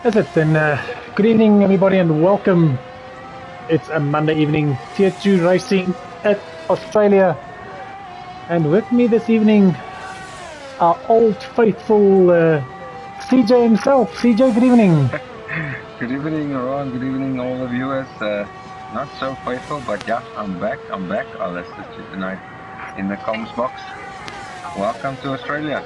That's it then. Good evening, everybody, and welcome. It's a Monday evening, Tier 2 racing at Australia. And with me this evening, our old faithful CJ himself. CJ, good evening. Good evening, Ron. Good evening, all the viewers. Not so faithful, but yeah, I'm back. I'll assist you tonight in the comms box. Welcome to Australia.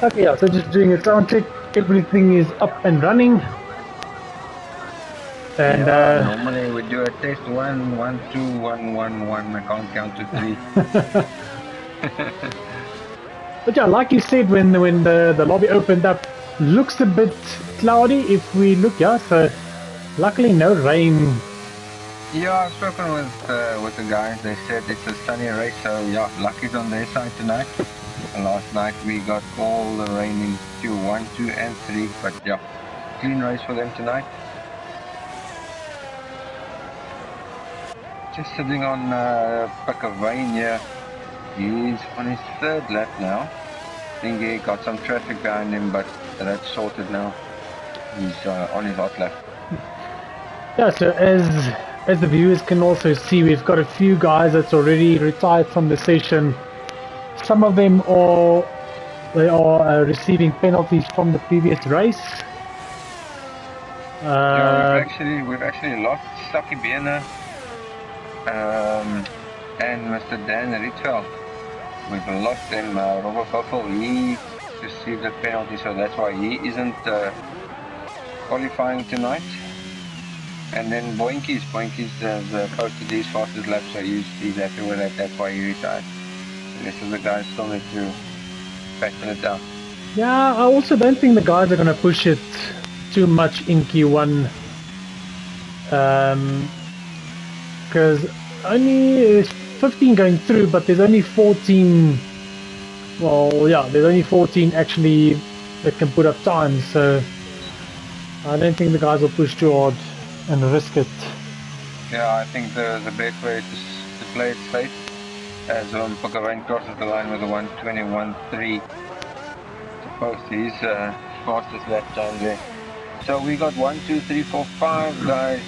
Okay, yeah, so just doing a sound check. Everything is up and running. And yeah, normally we do a test 1, 1, 2, 1, 1, 1. I can't count to 3. But yeah, like you said, when the lobby opened up, looks a bit cloudy if we look, yeah, so luckily no rain. Yeah, I've spoken with the guys. They said it's a sunny race, so yeah, luck is on their side tonight. And last night we got all the rain in Q1, 2 and 3, but yeah, clean race for them tonight. Just sitting on Pakavane here. He's on his 3rd lap now. I think he got some traffic behind him, but that's sorted now. He's on his hot lap. Yeah, so as the viewers can also see, we've got a few guys that's already retired from the session. Some of them are receiving penalties from the previous race. Yeah, we've actually lost Saki Bena and Mr. Dan Rietveld. We've lost them. Robert Buffel, he received a penalty, so that's why he isn't qualifying tonight. And then Boinkies has posted his fastest lap, so he's happy with that. That's why he retired. The rest of the guys still need to fatten it down. Yeah, I also don't think the guys are going to push it too much in Q1. Because only 15 going through, but there's only 14. Well, yeah, there's only 14 actually that can put up time, so I don't think the guys will push too hard and risk it. Yeah, I think the best way to play it safe, as Pakavane crosses the line with a 1:21.3 to post his fastest lap time there. So we got 1, 2, 3, 4, 5 guys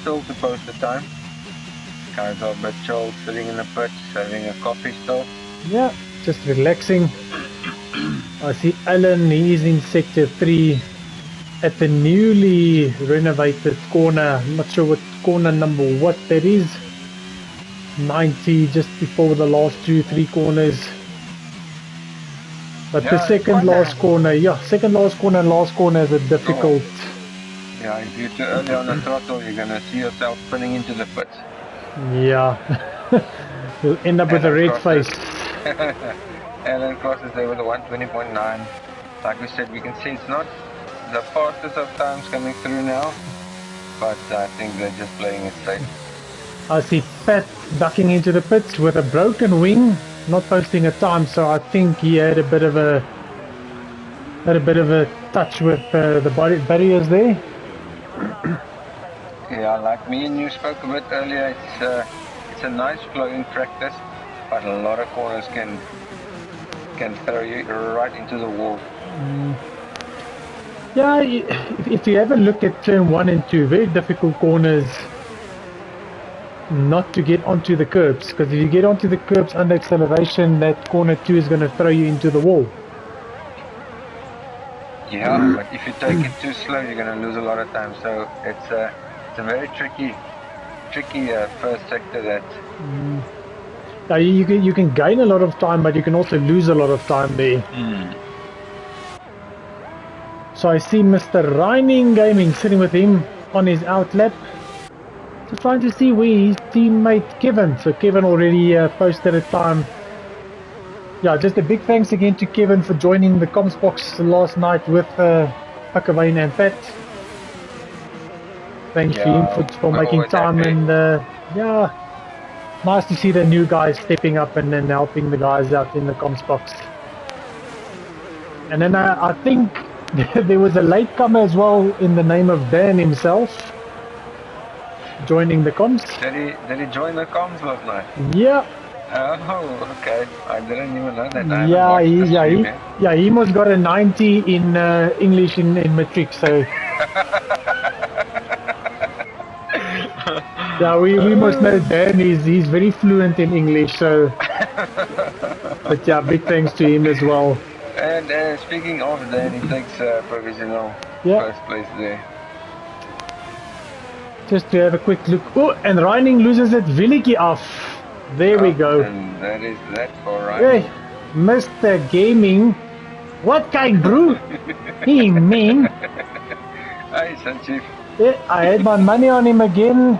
still to post the time. Guys are a bit chilled, sitting in the pits, having a coffee still. Yeah, just relaxing. I see Alan, he is in sector 3 at the newly renovated corner. I'm not sure what corner number what that is. 90, just before the last 2-3 corners. But yeah, the second last corner, second last corner and last corner is a difficult. Oh. Yeah, if you're too early on the throttle, you're gonna see yourself spinning into the pits. Yeah, you'll end up with a red face. Alan crosses there with a 1:20.9. Like we said, we can see it's not the fastest of times coming through now, but I think they're just playing it safe. I see Pat ducking into the pits with a broken wing, not posting a time, so I think he had a bit of a touch with the barriers there. Yeah, like me and you spoke a bit earlier, it's a nice flowing practice, but a lot of corners can throw you right into the wall. Yeah, if you ever look at turn 1 and 2, very difficult corners not to get onto the curbs, because if you get onto the curbs under acceleration, that corner 2 is going to throw you into the wall. Yeah, but if you take it too slow, you're going to lose a lot of time. So it's a very tricky first sector that. Now you can gain a lot of time, but you can also lose a lot of time there. So I see Mr. Reining Gaming sitting with him on his outlap, just trying to see where his teammate Kevin. So Kevin already posted a time. Yeah, just a big thanks again to Kevin for joining the comms box last night with Pakavane and Pat. Thanks to him for making time, and yeah, nice to see the new guys stepping up and then helping the guys out in the comms box. And then I think there was a latecomer as well in the name of Dan himself joining the comms. Did he join the comms last night? Yeah, Oh, okay. I didn't even know that. I haven't Yeah, watched the stream yet. he must got a 90 in English in matric. So yeah, we must know Dan. He's very fluent in English. So, but yeah, big thanks to him as well. And speaking of Dan, he takes provisional Yeah, first place there. just to have a quick look. Oh, and Reining loses it. Viliki off. There we go. And that is that for Hey, Ryan. Mr. Gaming. What kind, bro? He mean. Hi, Sanjeev. Yeah, I had my money on him again.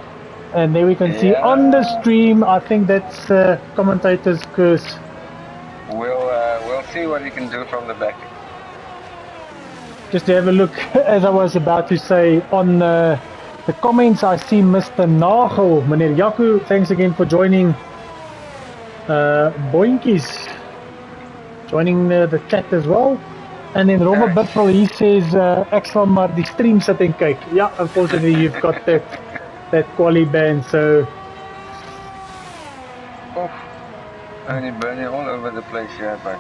And there we can see on the stream, I think that's commentator's curse. We'll see what he can do from the back. Just to have a look, as I was about to say, on the comments, I see Mr. Nagel, Meneer Yaku, thanks again for joining. Boinkies, joining the chat as well. And then Robert Biffel, he says, Axel, maar die stream sit en kyk. Yeah, unfortunately, you've got that quali ban, so... Oh, only burning all over the place here, but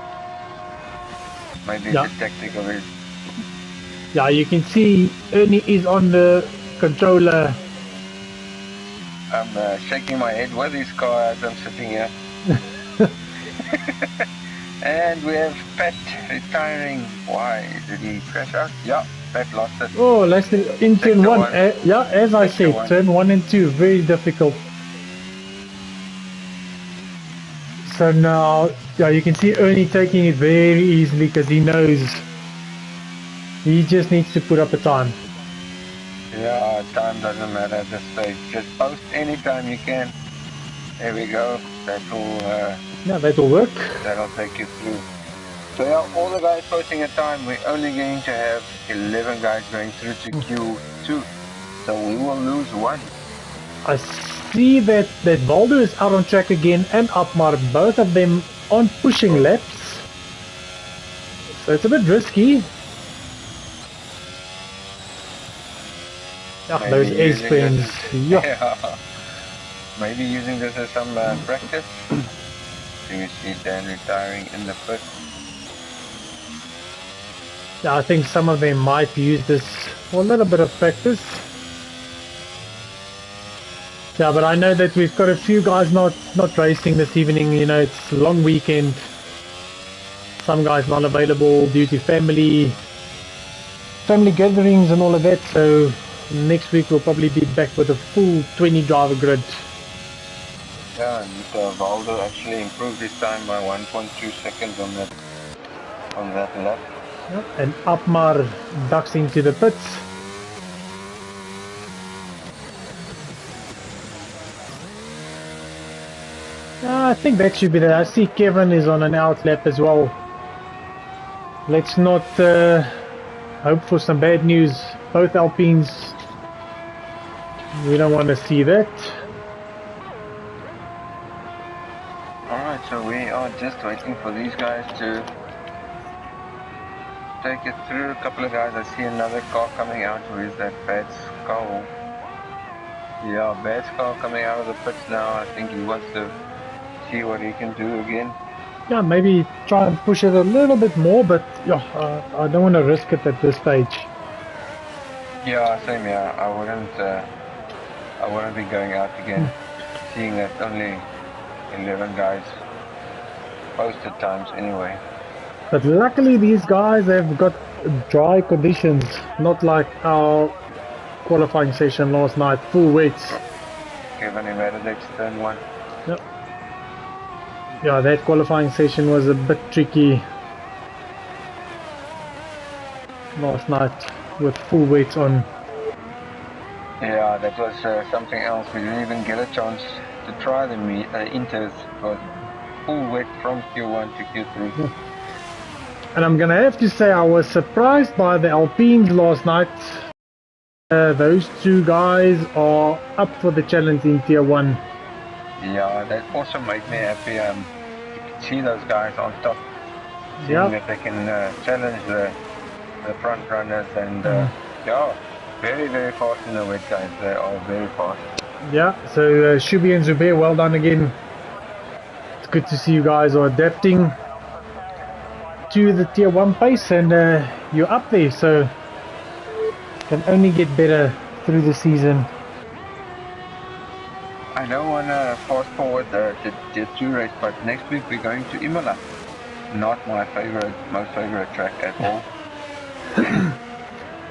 maybe yeah. it's a tactic of it. Yeah, you can see Ernie is on the controller. I'm shaking my head with his car as I'm sitting here. And we have Pat retiring. Why? Did he crash out? Yeah, Pat lost it. Oh, let's in turn one. Yeah, as I said, turn 1 and 2, very difficult. So now, yeah, you can see Ernie taking it very easily because he knows he just needs to put up a time. Yeah, time doesn't matter at this stage. Just post anytime you can. There we go. That will yeah, that'll work. That'll take you through. So yeah, all the guys posting a time. We're only going to have 11 guys going through to Q2. So we will lose one. I see that Valdo is out on track again and Upmar, both of them on pushing laps. So it's a bit risky. Yeah, those ace pins. Yeah. Maybe using this as some practice. Do we see Dan retiring in the pit? Yeah, I think some of them might use this for a little bit of practice. Yeah, but I know that we've got a few guys not racing this evening. You know, it's a long weekend. Some guys not available due to family gatherings and all of that. So next week we'll probably be back with a full 20 driver grid. Yeah, and Valdo actually improved his time by 1.2 seconds on that lap. Yep. And Upmar ducks into the pits. I think that should be there. I see Kevin is on an out lap as well. Let's not hope for some bad news. Both Alpines, we don't want to see that. Alright, so we are just waiting for these guys to take it through. A couple of guys. I see another car coming out. Who is that? Bad Skull. Yeah, Bad Skull coming out of the pits now. I think he wants to see what he can do again. Yeah, maybe try and push it a little bit more, but yeah, I don't want to risk it at this stage. Yeah, same. Yeah, I wouldn't be going out again, seeing that only 11 guys posted times anyway. But luckily these guys have got dry conditions, not like our qualifying session last night, full wets. Kevin Emerdex turn 1. Yep. Yeah, that qualifying session was a bit tricky last night with full weights on. Yeah, that was something else. We didn't even get a chance to try the inters. It was full wet from Q1 to Q3. Yeah. And I'm gonna have to say I was surprised by the Alpines last night. Those two guys are up for the challenge in Tier 1. Yeah, that also made me happy. You can see those guys on top, seeing that they can challenge the front runners, and yeah, very, very fast in the wet, guys. They are very fast. Yeah, so Shubi and Zubair, well done again. good to see you guys are adapting to the tier 1 pace, and you're up there, so can only get better through the season. I don't want to fast forward the tier 2 race, but next week we're going to Imola. Not my most favorite track at all.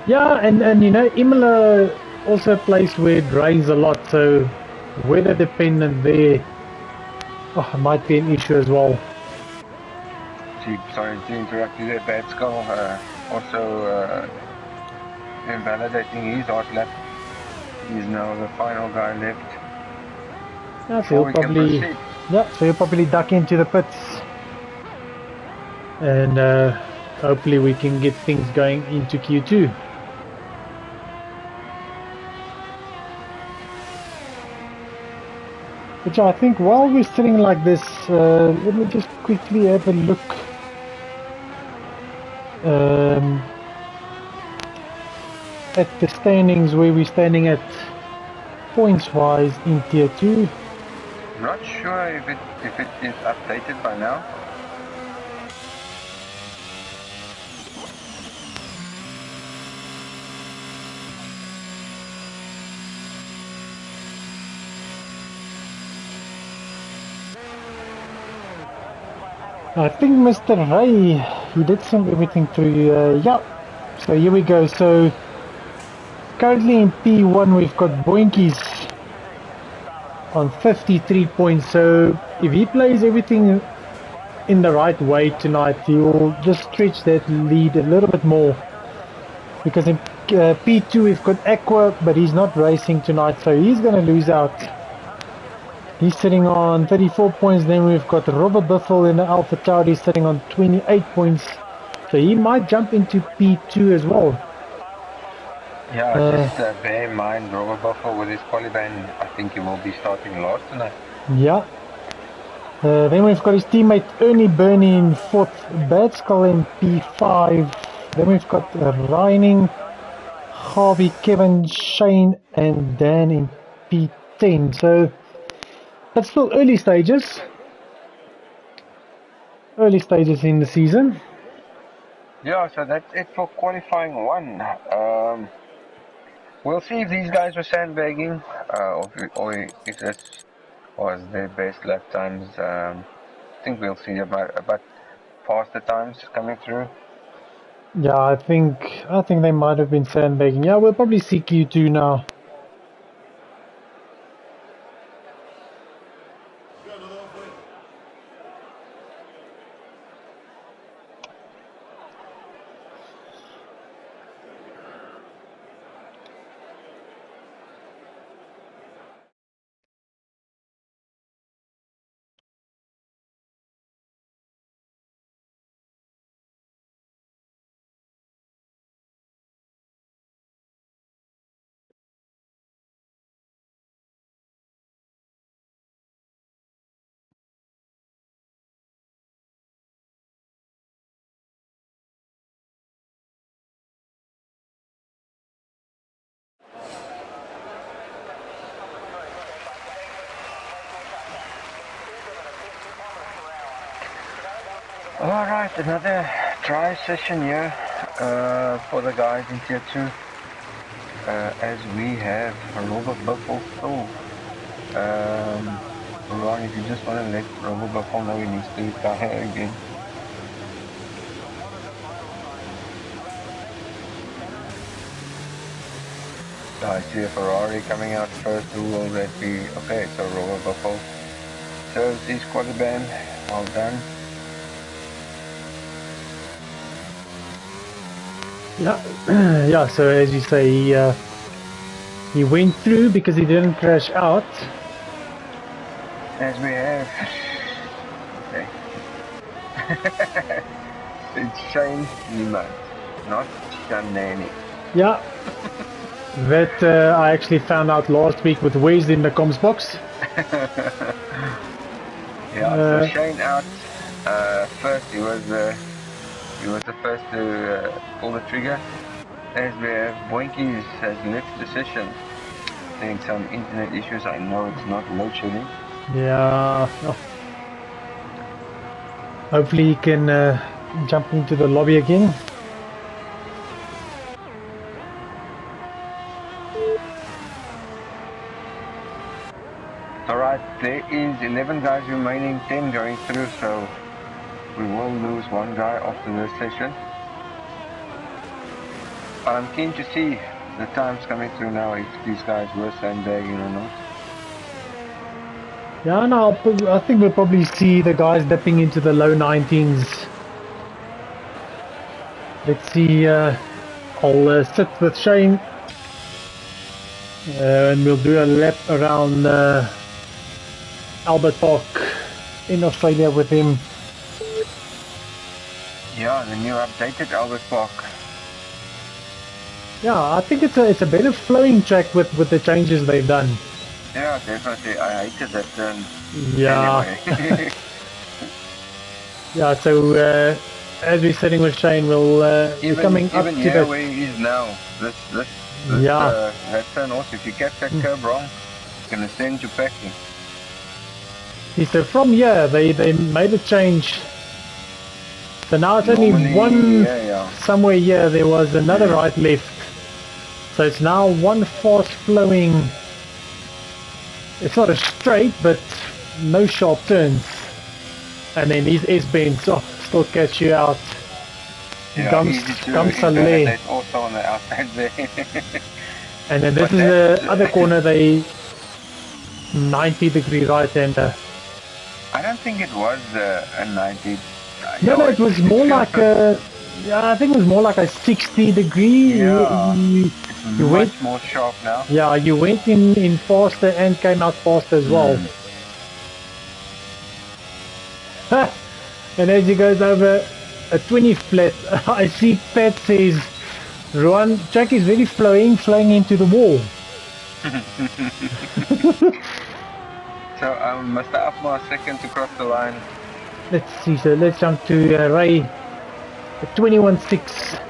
Yeah, and you know, Imola also a place where it rains a lot, so weather dependent there might be an issue as well. Sorry to interrupt you there, Bad Skull. Also invalidating his hot lap. He's now the final guy left. Yeah, so he'll probably duck into the pits, and hopefully we can get things going into Q2. Which I think, while we're sitting like this, let me just quickly have a look at the standings, where we're standing at points wise in tier 2. Not sure if it is updated by now. I think Mr. Ray, he did send everything through. Yeah, so here we go. So currently in P1 we've got Boinkies on 53 points. So if he plays everything in the right way tonight, he will just stretch that lead a little bit more. Because in P2 we've got Aqua, but he's not racing tonight, so he's going to lose out. He's sitting on 34 points. Then we've got Robert Buffel in the Alpha Tauri sitting on 28 points. So he might jump into P2 as well. Yeah, just bear in mind, Robert Buffel with his qualifying, I think he will be starting last tonight. Yeah. Then we've got his teammate Ernie Burney in 4th, Bad Skull in P5. Then we've got Reining, Harvey, Kevin, Shane and Dan in P10. So that's still early stages. Early stages in the season. Yeah, so that's it for qualifying 1. We'll see if these guys were sandbagging, or if this was their best lap times. I think we'll see about faster times coming through. Yeah, I think they might have been sandbagging. Yeah, we'll probably see Q2 now. Alright, another try session here for the guys in tier 2. As we have Robert Buffel still. Ron, if you just want to let Robert Buffel know he needs to retire again. I see a Ferrari coming out first. Who will that be? Okay, so Robert Buffel shows his quality band. Well done. Yeah, yeah. So as you say, he went through because he didn't crash out. As we have, okay. It's Shane Niemann, not Shanani. Yeah, that I actually found out last week with Wes in the comms box. Yeah, so Shane out first. He was the first to pull the trigger. As we have Boinkies has left the session. I think some internet issues. I know it's not load shedding. Yeah. Hopefully he can jump into the lobby again. Alright, there is 11 guys remaining, 10 going through, so we will lose one guy after this session. I'm keen to see the times coming through now, if these guys were sandbagging or not. Yeah, no, I think we'll probably see the guys dipping into the low 19s. Let's see, I'll sit with Shane and we'll do a lap around Albert Park in Australia with him. Yeah, the new updated Albert Park. Yeah, I think it's a better flowing track with the changes they've done. Yeah, definitely. I hated that turn. Yeah. Anyway. Yeah, so as we're sitting with Shane, we're coming up to here that. where he is now, this Yeah. that turn also, if you catch that curve wrong, it's gonna send you packing. So from here, they made a change. So now it's only Normally, one, yeah. somewhere here there was another right left. So it's now one fast flowing, it's not a straight, but no sharp turns. And then these S-bends still catch you out. Yeah, easy to invalidate also on the outside there. And then this is the other corner, they 90-degree right-hander. I don't think it was a 90. No, it was more like a, yeah, I think it was more like a 60-degree. Yeah, you much more sharp now. Yeah, you went in faster and came out faster as well. And as he goes over a 20 flat, I see Pat says, Ruan, track is very flowing into the wall. So must I up my second to cross the line? Let's see, so let's jump to Ray, 21.6.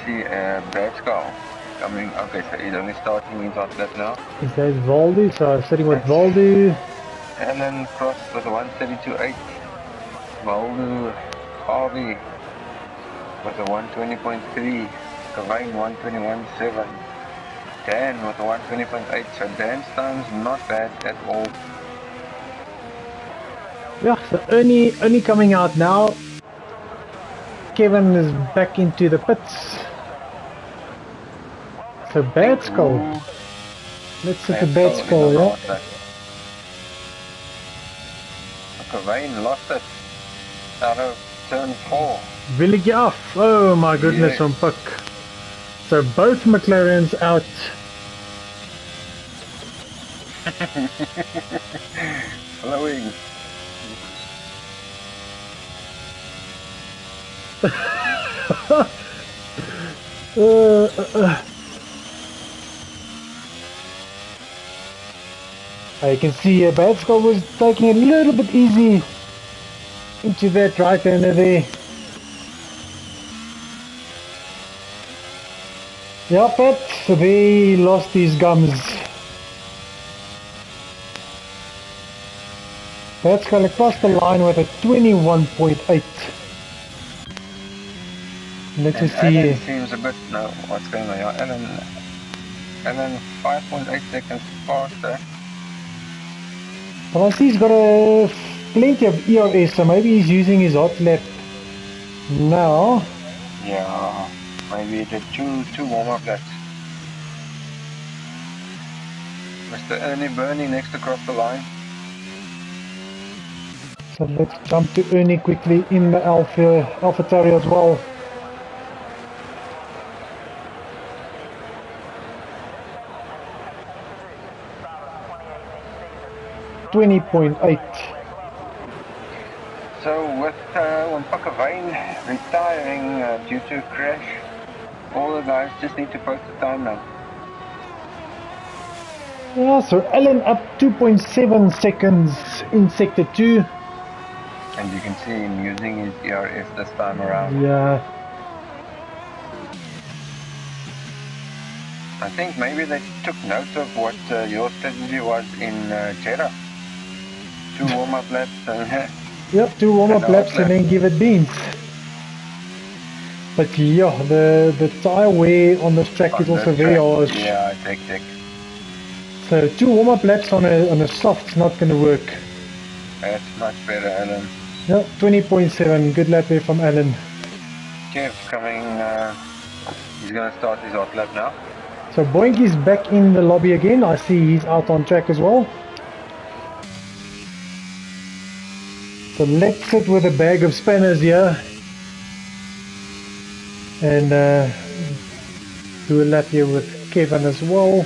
See, Brad Skull coming, okay, so he's only starting his hot lap now. He says Valdu, so I'm sitting with Valdu. And then cross with 132.8. Valdu, Harvey with a 120.3. Kavine 121.7. Dan with a 120.8. So Dan's time's not bad at all. Yeah, so Ernie coming out now. Kevin is back into the pits. So Bad Skull. Let's hit the Bad Skull, yeah. Kavine lost it out of turn 4. Really get off. Oh my goodness, from Puck. So both McLarens out. Flowing. You can see Bad Skull was taking it a little bit easy into that right hander there. Yeah, Pat, so they lost his gums. Bad Skull across the line with a 21.8. Let's just see. Alan seems a bit, no, what's going on? Yeah, Alan 5.8 seconds faster. Well, I see he's got plenty of ERS, so maybe he's using his hot lap now. Yeah, maybe the two warm-up laps. Mr. Ernie Burney next across the line. So let's jump to Ernie quickly in the AlphaTauri as well. .8. So with Kavine retiring due to a crash, all the guys just need to post the time now. Yeah, so Alan up 2.7 seconds in sector 2. And you can see him using his ERS this time around. Yeah. I think maybe they took note of what your strategy was in Jeddah. 2 warm-up laps and Yep, 2 warm-up laps and then give it beans. But yeah, the tyre wear on this track is also very harsh. Yeah, thick. So 2 warm-up laps on a soft's not going to work. That's much better, Alan. Yep, 20.7. Good lap there from Alan. Kev coming, he's going to start his hot lap now. So Boinky's back in the lobby again. I see he's out on track as well. So let's sit with a bag of spanners here and do a lap here with Kevin as well.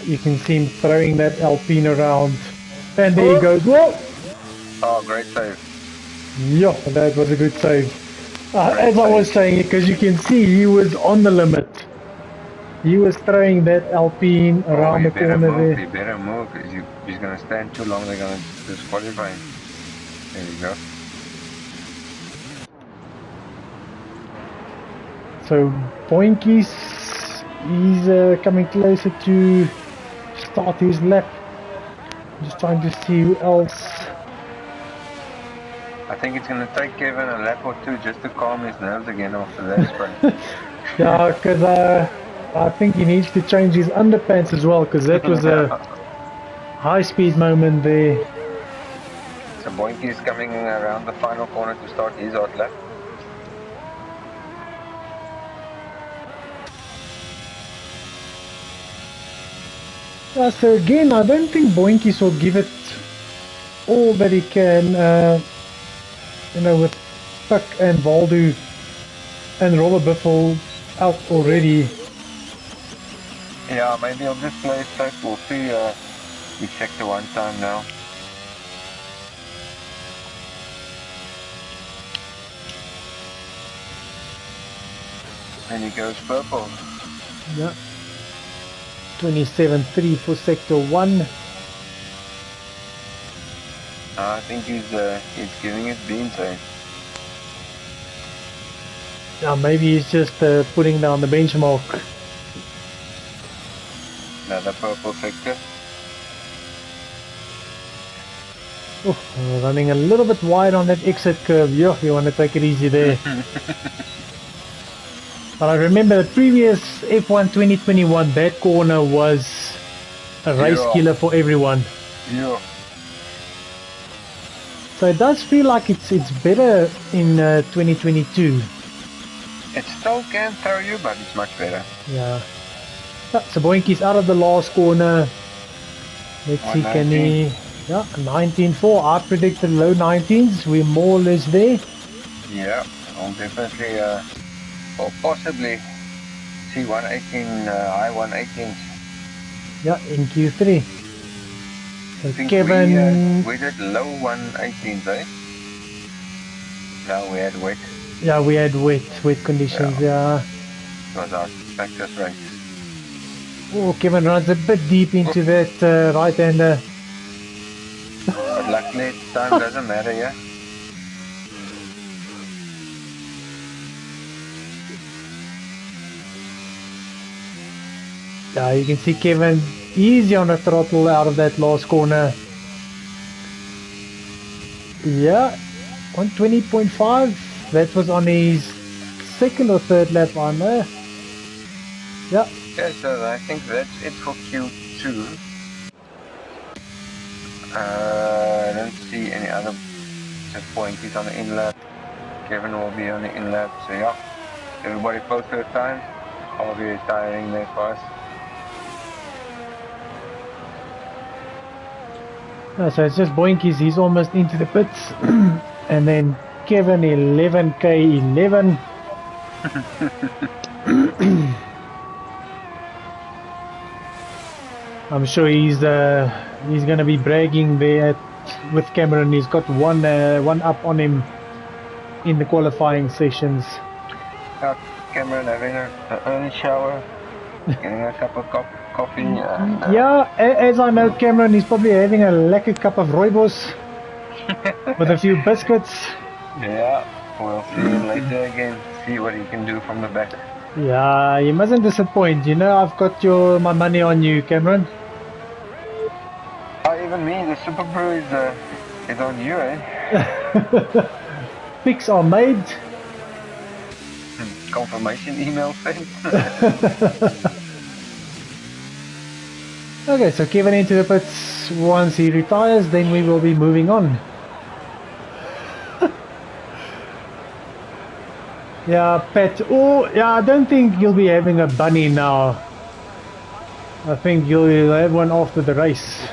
You can see him throwing that Alpine around. And there he goes. Whoa! Oh, great save. Yeah, that was a good save. As I was saying, because you can see he was on the limit. He was throwing that Alpine around the corner there. You better move, because he's going to stand too long, they're going to disqualify him. There you go. So Boinky's, he's coming closer to start his lap. Just trying to see who else. I think it's going to take Kevin a lap or two just to calm his nerves again after that sprint. Yeah, because I think he needs to change his underpants as well, because that was a high-speed moment there. So Boinky is coming around the final corner to start his hot lap. Yeah, so again, I don't think Boinky will give it all that he can, you know, with Puck and Valdu and Robert Biffle out already. Yeah, maybe I'll just play it safe. We'll see. We checked the one time now. And he goes purple. Yeah. 27.3 for sector 1. I think he's giving it beans, eh? Yeah, maybe he's just putting down the benchmark. Another purple sector. Oh, running a little bit wide on that exit curve. Yeah, you want to take it easy there. But I remember the previous F1 2021, that corner was a race killer for everyone. Yeah. So it does feel like it's better in 2022. It still can throw you, but it's much better. Yeah. So Boinky's out of the last corner. Let's see, can he... Yeah, 19.4. I predicted low 19s. We're more or less there. Yeah, I'll definitely, or possibly see 118, high 118s. Yeah, in Q3. So I think Kevin... we did low 118s, eh? No, we had wet. Yeah, we had wet conditions, yeah. It was our practice race. Oh, Kevin runs a bit deep into that right-hander. But luckily, time doesn't matter, yeah? Yeah, you can see Kevin easy on the throttle out of that last corner. Yeah, 120.5. That was on his second or third lap on there. Yeah. Yeah, so I think that's it for Q2. I don't see any other Boinky's on the in lap. Kevin will be on the in lap, so yeah. Everybody post their time. I'll be retiring there first. So it's just Boinky's, he's almost into the pits. And then Kevin 11k 11. I'm sure he's gonna be bragging there with Cameron. He's got one up on him in the qualifying sessions. Cameron having an early shower, getting a cup of coffee. Yeah, as I know, Cameron, he's probably having a lekker cup of rooibos with a few biscuits. Yeah, we'll see him later again, see what he can do from the back. Yeah, you mustn't disappoint. You know, I've got my money on you, Cameron. even me, the Super Brew is on you, eh? Pics are made. Confirmation email sent. Okay, so Kevin into the pits. Once he retires, then we will be moving on. Yeah, pet. Oh, yeah, I don't think you'll be having a bunny now. I think you'll have one after the race.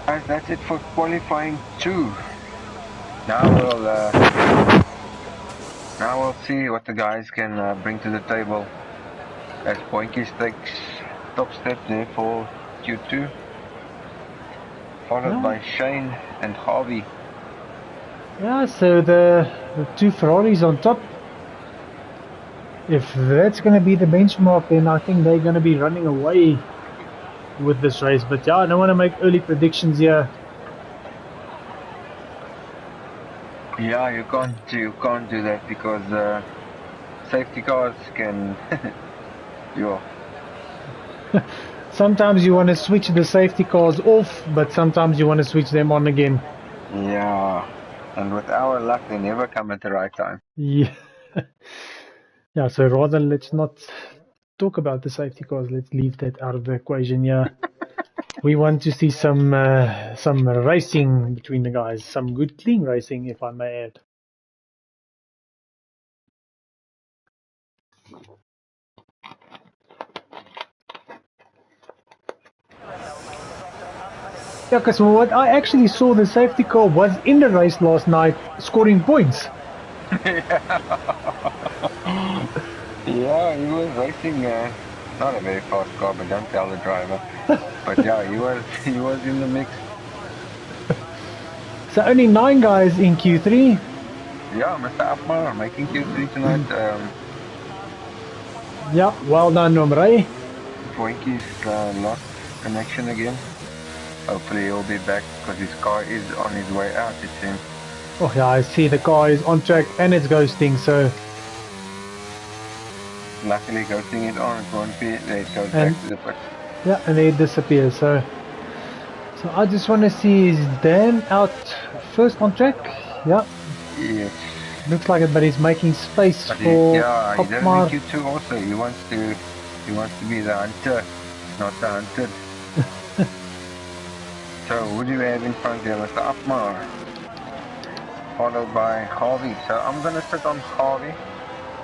Guys, that's it for qualifying 2. Now we'll see what the guys can bring to the table. As Poinky takes top step there for Q2, followed by Shane and Harvey. Yeah, so the two Ferraris on top. If that's going to be the benchmark, then I think they're going to be running away with this race. But yeah, I don't want to make early predictions here. Yeah, you can't do that because safety cars can. Yeah. Sometimes you want to switch the safety cars off, but sometimes you want to switch them on again. Yeah, and with our luck, they never come at the right time. Yeah. Yeah, so rather let's not talk about the safety cars. Let's leave that out of the equation. Yeah, we want to see some racing between the guys, some good clean racing, if I may add. Yeah, because what I actually saw, the safety car was in the race last night, scoring points. Yeah, he was racing. Not a very fast car, but don't tell the driver. But yeah, he was in the mix. So only 9 guys in Q3. Yeah, Mr. Afmar making Q3 tonight. Yeah, well done, Nomre. Poinky's lost connection again. Hopefully he'll be back because his car is on his way out, it seems. Oh yeah, I see the car is on track and it's ghosting, so... Luckily ghosting it on, it won't be, it goes back to the pit. Yeah, and then it disappears, so I just want to see, is Dan out first on track? Yeah. Yes. Looks like it, but he's making space but for yeah, he does Opmar. in Q2 also. He wants to be the hunter, not the hunted. So who do you have in front here? Mr. Opmar, followed by Harvey. So I'm gonna sit on Harvey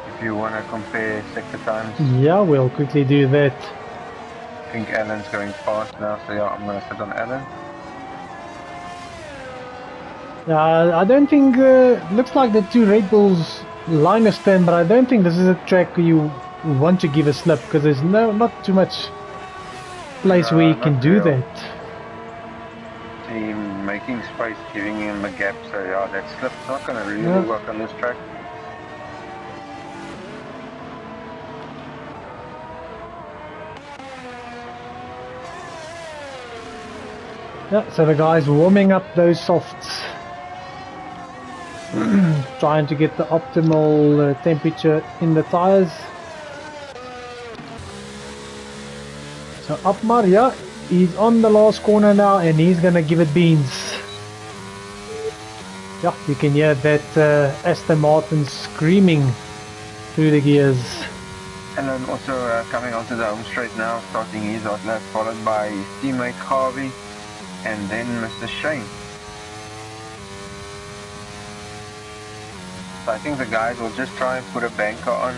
if you wanna compare sector times. Yeah, we'll quickly do that. I think Alan's going fast now, so yeah, I'm gonna sit on Alan. I don't think, looks like the two Red Bulls line of stand, but I don't think this is a track you want to give a slip, because there's not too much place where you can do that. Team making space, giving him a gap, so yeah, that slip's not gonna really work on this track. Yeah, so the guys warming up those softs. Trying to get the optimal temperature in the tires. So Opmar, yeah, he's on the last corner now and he's gonna give it beans. Yeah, you can hear that Aston Martin screaming through the gears. And then also coming onto the home straight now, starting his hot lap, followed by his teammate Harvey and then Mr. Shane. So I think the guys will just try and put a banker on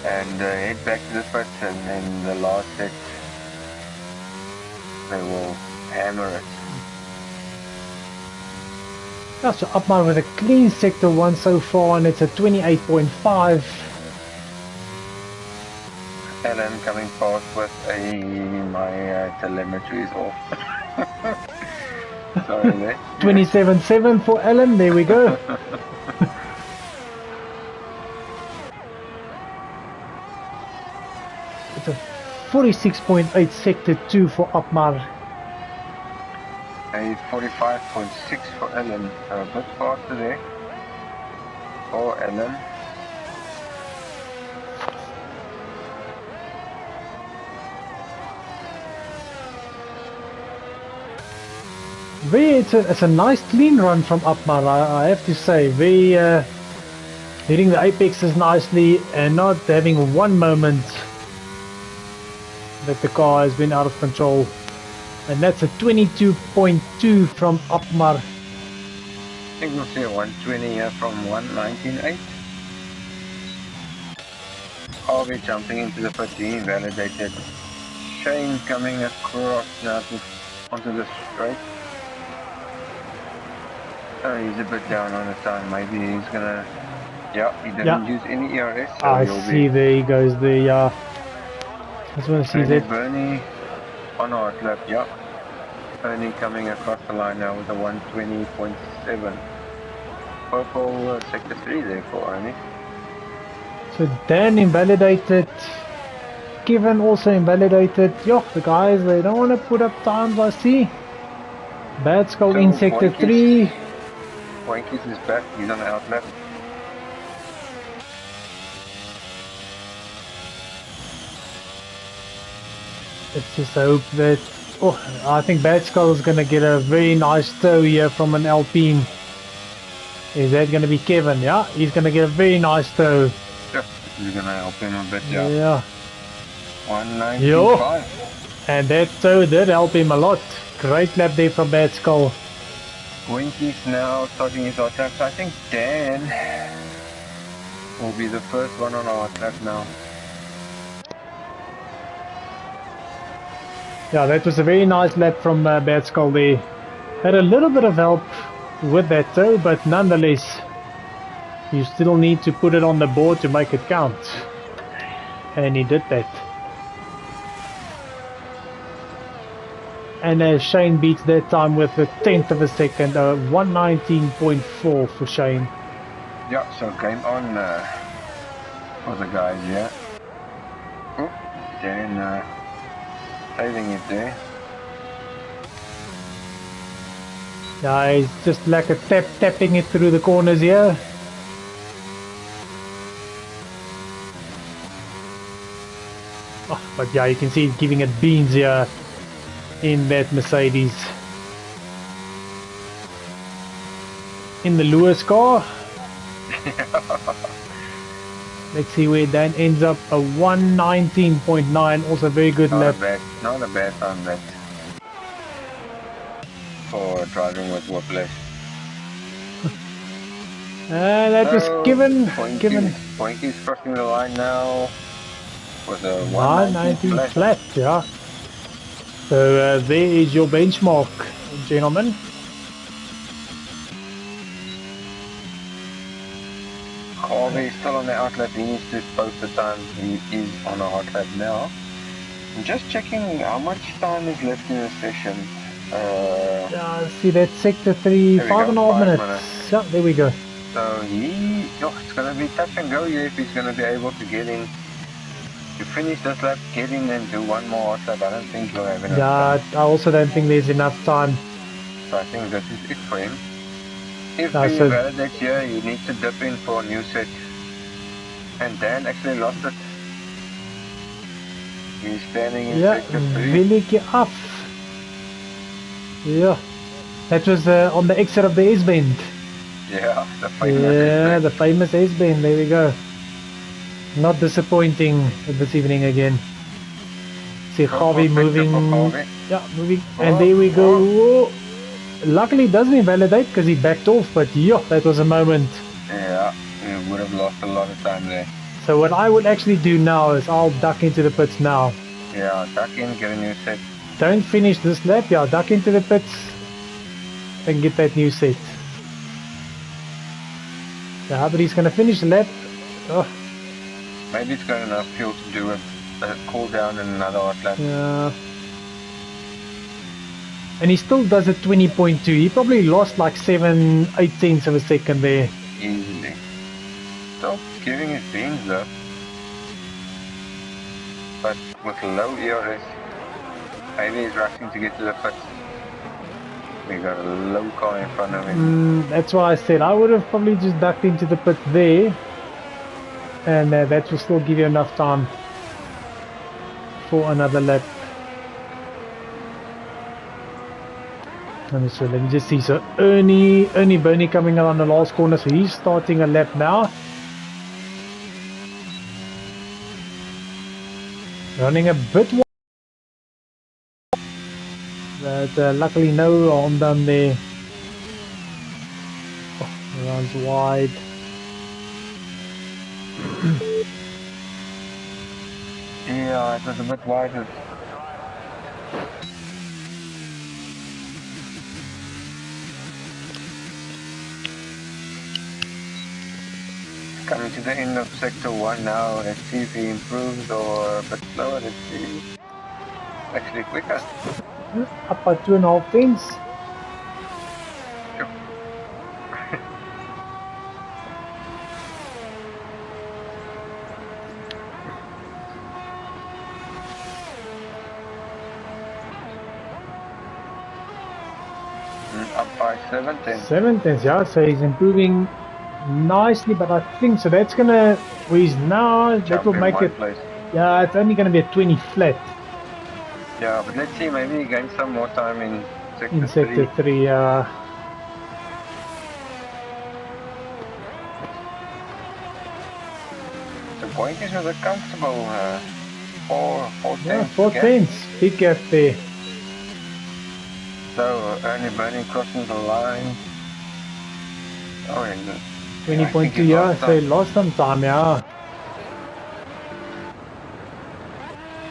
and head back to the pits, and then the last set they will hammer it. Yeah, so Opmar with a clean sector 1 so far, and it's a 28.5. Alan coming past with my telemetry is off. Sorry there. 27.7 for Alan, there we go. It's a 46.8 sector 2 for Opmar. A 45.6 for Alan, a bit faster there for Alan. it's a nice clean run from Upmar, I have to say. Very hitting the apexes nicely and not having one moment that the car has been out of control. And that's a 22.2 from Upmar. I think we'll see a 120 here from 119.8. Harvey jumping into the 15, validated. Shane coming across now onto the straight. Oh, he's a bit down on the time. Maybe he's gonna. Yeah, he didn't use any ERS. So I see, there he goes there, yeah. I just want to see that. Bernie on our lap, yeah. Bernie coming across the line now with a 120.7. Purple sector 3 there for Ernie. So Dan invalidated. Kevin also invalidated. Yo, the guys, they don't want to put up times, I see. Bad Skull so in sector 3. Wankies is back, he's on the outlap. Let's just hope that... Oh, I think Bad Skull is going to get a very nice tow here from an Alpine. Is that going to be Kevin? Yeah, he's going to get a very nice tow. Yeah, he's going to help him a bit, yeah. Yeah. 195. And that tow did help him a lot. Great lap there from Bad Skull. Winky's now starting his hot lap. So I think Dan will be the first one on our hot lap now. Yeah, that was a very nice lap from Bad Skull there. Had a little bit of help with that tow, but nonetheless, you still need to put it on the board to make it count. And he did that. And Shane beats that time with a 10th of a second, 119.4 for Shane. Yeah, so game on for the guys, yeah. Oh, Dan saving it there. Yeah, he's just like a tapping it through the corners here. Oh, but yeah, you can see it giving it beans here in that Mercedes. In the Lewis car. Let's see where Dan ends up, a 119.9, also very good lap. Not a bad time that for driving with whiplash. That was given. Pointy's crossing the line now with a 119 flat, yeah. So there is your benchmark, gentlemen. Harvey is still on the outlap. He needs to post the time. He is on a hot lap now. I'm just checking how much time is left in the session. Yeah, see that sector 3, 5.5 minutes. Yeah, there we go. So it's going to be touch and go here if he's going to be able to get in. To finish this lap, get in and do one more hot lap. I don't think he'll have enough time. I also don't think there's enough time. So I think this is it for him. If he validates here, you need to dip in for a new set. And Dan actually lost it. He's standing in sector 3. Willeke af. Yeah. That was on the exit of the S-bend. Yeah, the famous S-bend. The famous S-bend, there we go. Not disappointing this evening again. See Harvey moving. Yeah, moving. And there we go. Whoa. Luckily it doesn't invalidate because he backed off, but yeah, that was a moment. Yeah, he would have lost a lot of time there. So what I would actually do now is I'll duck into the pits now. Yeah, duck in, get a new set. Don't finish this lap, yeah, duck into the pits and get that new set. Yeah, but he's going to finish the lap. Oh. Maybe it's got enough fuel to do a cool down and another hot lap. Yeah. And he still does it 20.2. He probably lost like 7-8 tenths of a second there. Easily. Still giving his beans though. But with low ERS, maybe he's rushing to get to the pits. We got a low car in front of him. That's why I said I would have probably just ducked into the pit there. And that will still give you enough time for another lap. So let me just see. So Ernie Burney coming around the last corner. So he's starting a lap now. Running a bit wide. But luckily no harm done there. Oh, runs wide. Yeah, it was a bit wide. Coming to the end of sector 1 now. Let's see if he improves or a bit slower. Let's see. Actually quicker. Up by 2.5 tenths. Yep. Up by 7 tenths. 7 tenths, yeah. So he's improving nicely, but I think so that's gonna he's now that will make it place. Yeah, it's only gonna be a 20 flat. Yeah, but let's see, maybe he gains some more time in sector 3. The point is with a comfortable 4 tenths. 4 tenths, big gap there. So Ernie Burney crossing the line. Oh, yeah. 20.2, yeah, so he lost some time, yeah.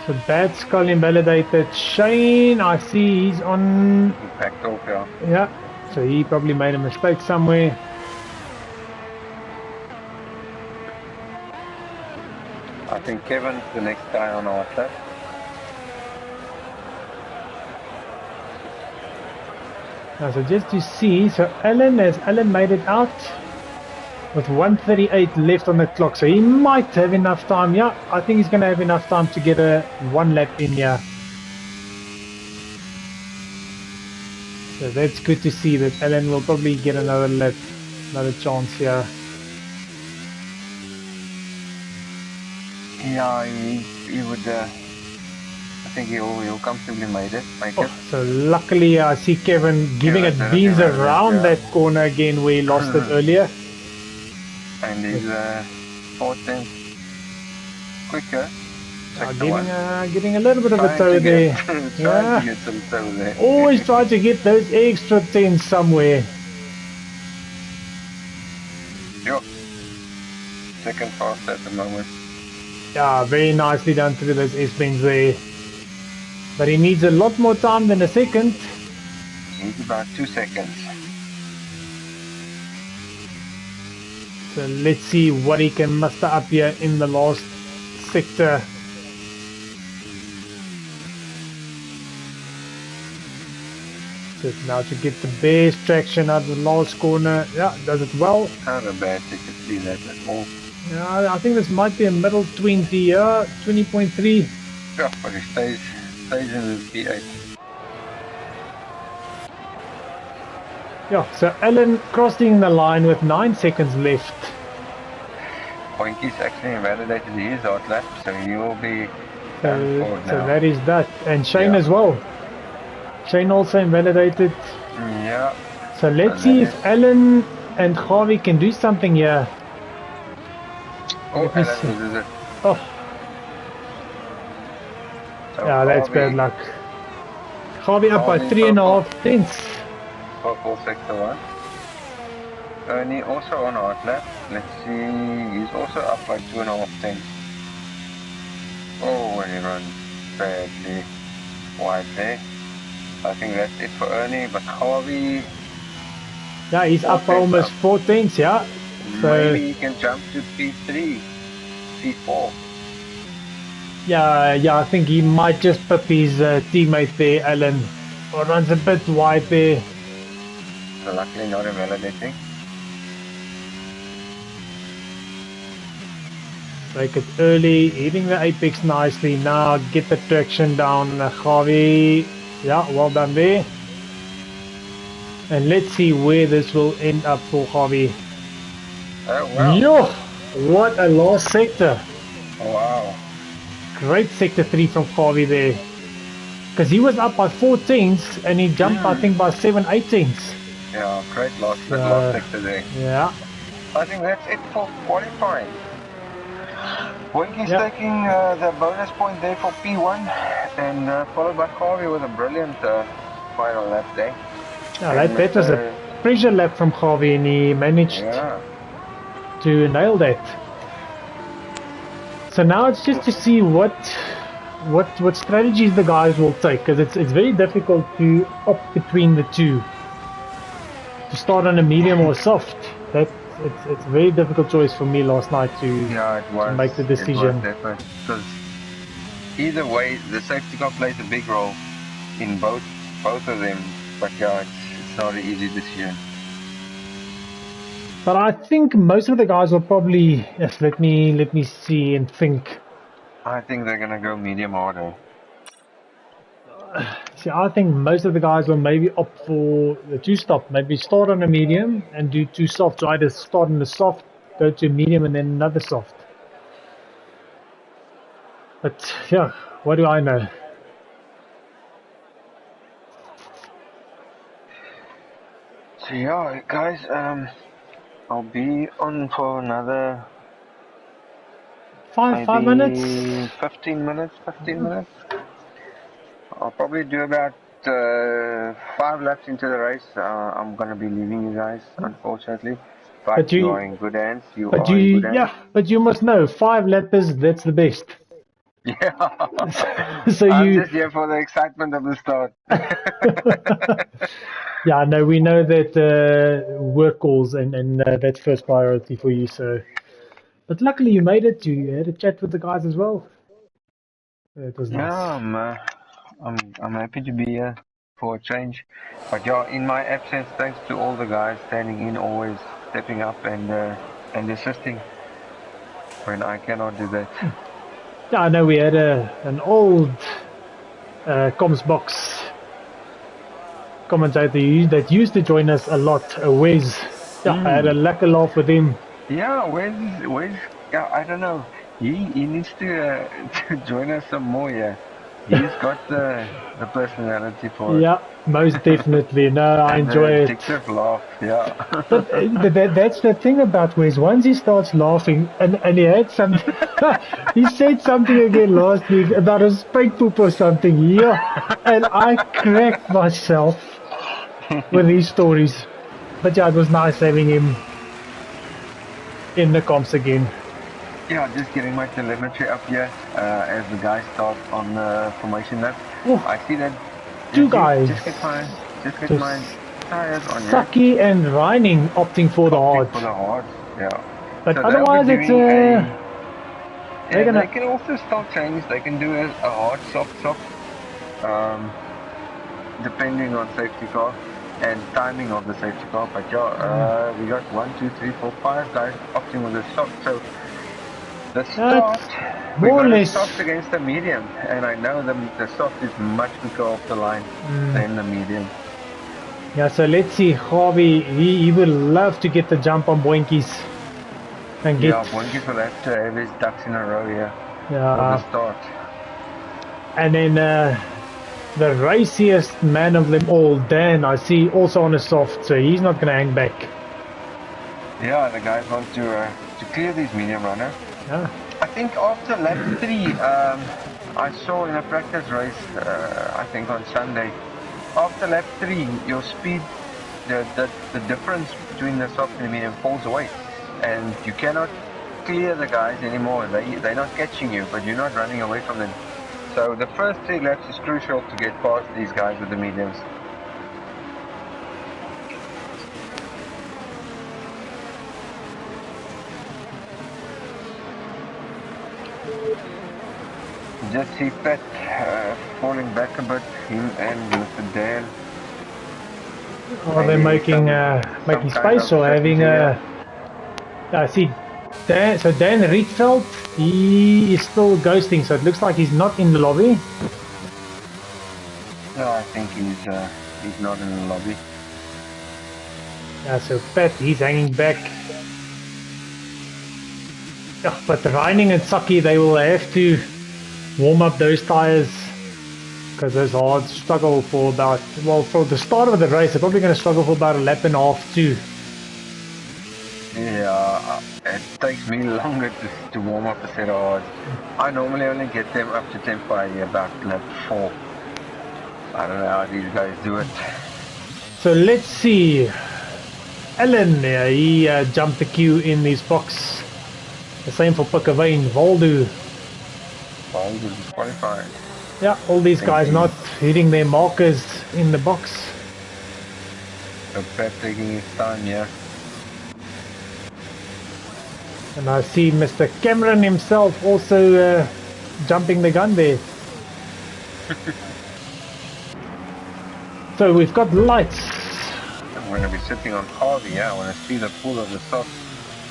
So bad skull invalidated. Shane, I see he's on. He backed off, yeah. Yeah, so he probably made a mistake somewhere. I think Kevin's the next guy on our lap. So just to see, so Alan made it out with 1:38 left on the clock, so he might have enough time. Yeah, I think he's going to have enough time to get a 1 lap in here. So that's good to see that Alan will probably get another lap, another chance here. Yeah, he would. I think he'll comfortably make it. So luckily, I see Kevin giving it beans around that corner again where he lost it earlier. And he's 4 tenths quicker. Getting a little bit of a toe there. Trying to get some toe there. Always try to get those extra 10 somewhere. Yep. Second fast at the moment. Yeah, very nicely done through those S-bends there. But he needs a lot more time than a second. He needs about 2 seconds. So let's see what he can muster up here in the last sector. So now to get the best traction out of the last corner. Yeah, does it well. Not a bad ticket, see that at all. Yeah, I think this might be a middle 20, yeah, 20.3. Yeah, but he stays in the P8. Yeah, so Alan crossing the line with 9 seconds left. Poinky's actually invalidated his hard lap, so he will be so that is that. And Shane as well. Shane also invalidated. Yeah. So let's see if Alan and Harvey can do something here. Oh, Alan loses it. Oh. So yeah, that's bad luck. Harvey up by 3.5 tenths. Purple sector 1. Ernie also on hard lap. Let's see, he's also up by 2.5 tenths. Oh, and he runs badly wide there. I think that's it for Ernie, but Harvey... Yeah, he's up by almost 4 tenths, yeah. So maybe he can jump to P3, P4. Yeah, I think he might just pip his teammate there, Alan. Or runs a bit wide there. So luckily not invalidating. Break it early, hitting the apex nicely. Now get the traction down, Harvey. Yeah, well done there. And let's see where this will end up for Harvey. Oh, wow. Yo, what a last sector. Oh, wow. Great sector 3 from Harvey there. Because he was up by 4 tenths and he jumped, I think, by 7-8 tenths. Yeah, great loss, that last sector there. Yeah. I think that's it for qualifying. Winky's Yep. taking the bonus point there for P1, and followed by Harvey with a brilliant final lap there. Yeah, that was a pressure lap from Harvey, and he managed to nail that. So now it's just to see what strategies the guys will take, because it's very difficult to opt between the two. To start on a medium or a soft. It's a very difficult choice for me last night to make the decision. It was because either way, the safety car plays a big role in both of them. But yeah, it's not an easy decision. But I think most of the guys will probably let me see and think. I think they're gonna go medium order. See, I think most of the guys will maybe opt for the two-stop. Maybe start on a medium and do two softs. So either start on the soft, go to a medium, and then another soft. But yeah, what do I know? So yeah, guys, I'll be on for another 5 minutes? 15 minutes. I'll probably do about 5 laps into the race. I'm gonna be leaving you guys, unfortunately. But you are in good hands. Yeah, but you must know, 5 lappers, that's the best. Yeah. So I'm just here for the excitement of the start. Yeah, no, we know that work calls and that's first priority for you. So, but luckily you made it. You had a chat with the guys as well. It was nice. Yeah, I'm happy to be here for a change. But yeah, in my absence, thanks to all the guys standing in, always stepping up and assisting when I cannot do that. Yeah, I know we had an old comms box commentator that used to join us a lot, Wes. Yeah, I had a lekker laugh with him. Yeah, Wes, yeah, I don't know. He needs to join us some more, yeah. He's got the personality for it. Yeah, most definitely. No, I enjoy it. Addictive laugh, yeah. But that's the thing about Wes. Once he starts laughing, and he had something, he said something again last week about a spank poop or something. Yeah, and I cracked myself with these stories. But yeah, it was nice having him in the comps again. Yeah, just getting my telemetry up here as the guys start on the formation lap. I see that two guys. Just get my tires on here. Saki and Reining opting for the hard. Yeah. But so otherwise it's they can also start change. They can do a hard soft, depending on safety car and timing of the safety car. But yeah, we got 1, 2, 3, 4, 5 guys opting with the soft. So the soft, more or less soft against the medium, and I know the soft is much quicker off the line than the medium. Yeah, so let's see, Harvey, he will love to get the jump on Boinkies. And get... Yeah, Boinkies will have to have his ducks in a row here for the start. And then the raciest man of them all, Dan, I see also on a soft, so he's not going to hang back. Yeah, the guys want to clear these medium runners. Yeah. I think after lap 3, I saw in a practice race, I think on Sunday, after lap 3, your speed, the difference between the soft and the medium falls away, and you cannot clear the guys anymore. They're not catching you, but you're not running away from them. So the first 3 laps is crucial to get past these guys with the mediums. Just see Pat falling back a bit, him and Mr. Dan. Are they making space or having I see Dan, so Dan Rietveld, he is still ghosting, so it looks like he's not in the lobby. No, I think he's not in the lobby. Yeah, so Pat, he's hanging back. Yeah, but Reining and Saki, they will have to warm up those tires because there's hard struggle for about, well, for the start of the race, they're probably going to struggle for about a lap and a half too. Yeah, it takes me longer to warm up a set of hards. I normally only get them up to tempo about lap 4. I don't know how these guys do it. So let's see. Ellen, he jumped the queue in his box. The same for Pickavane, Voldu. Voldu disqualified. Yeah, all these guys not hitting their markers in the box. So Pat taking his time here. And I see Mr. Cameron himself also jumping the gun there. So we've got lights. I'm going to be sitting on Harvey, yeah. I want to see the pull of the socks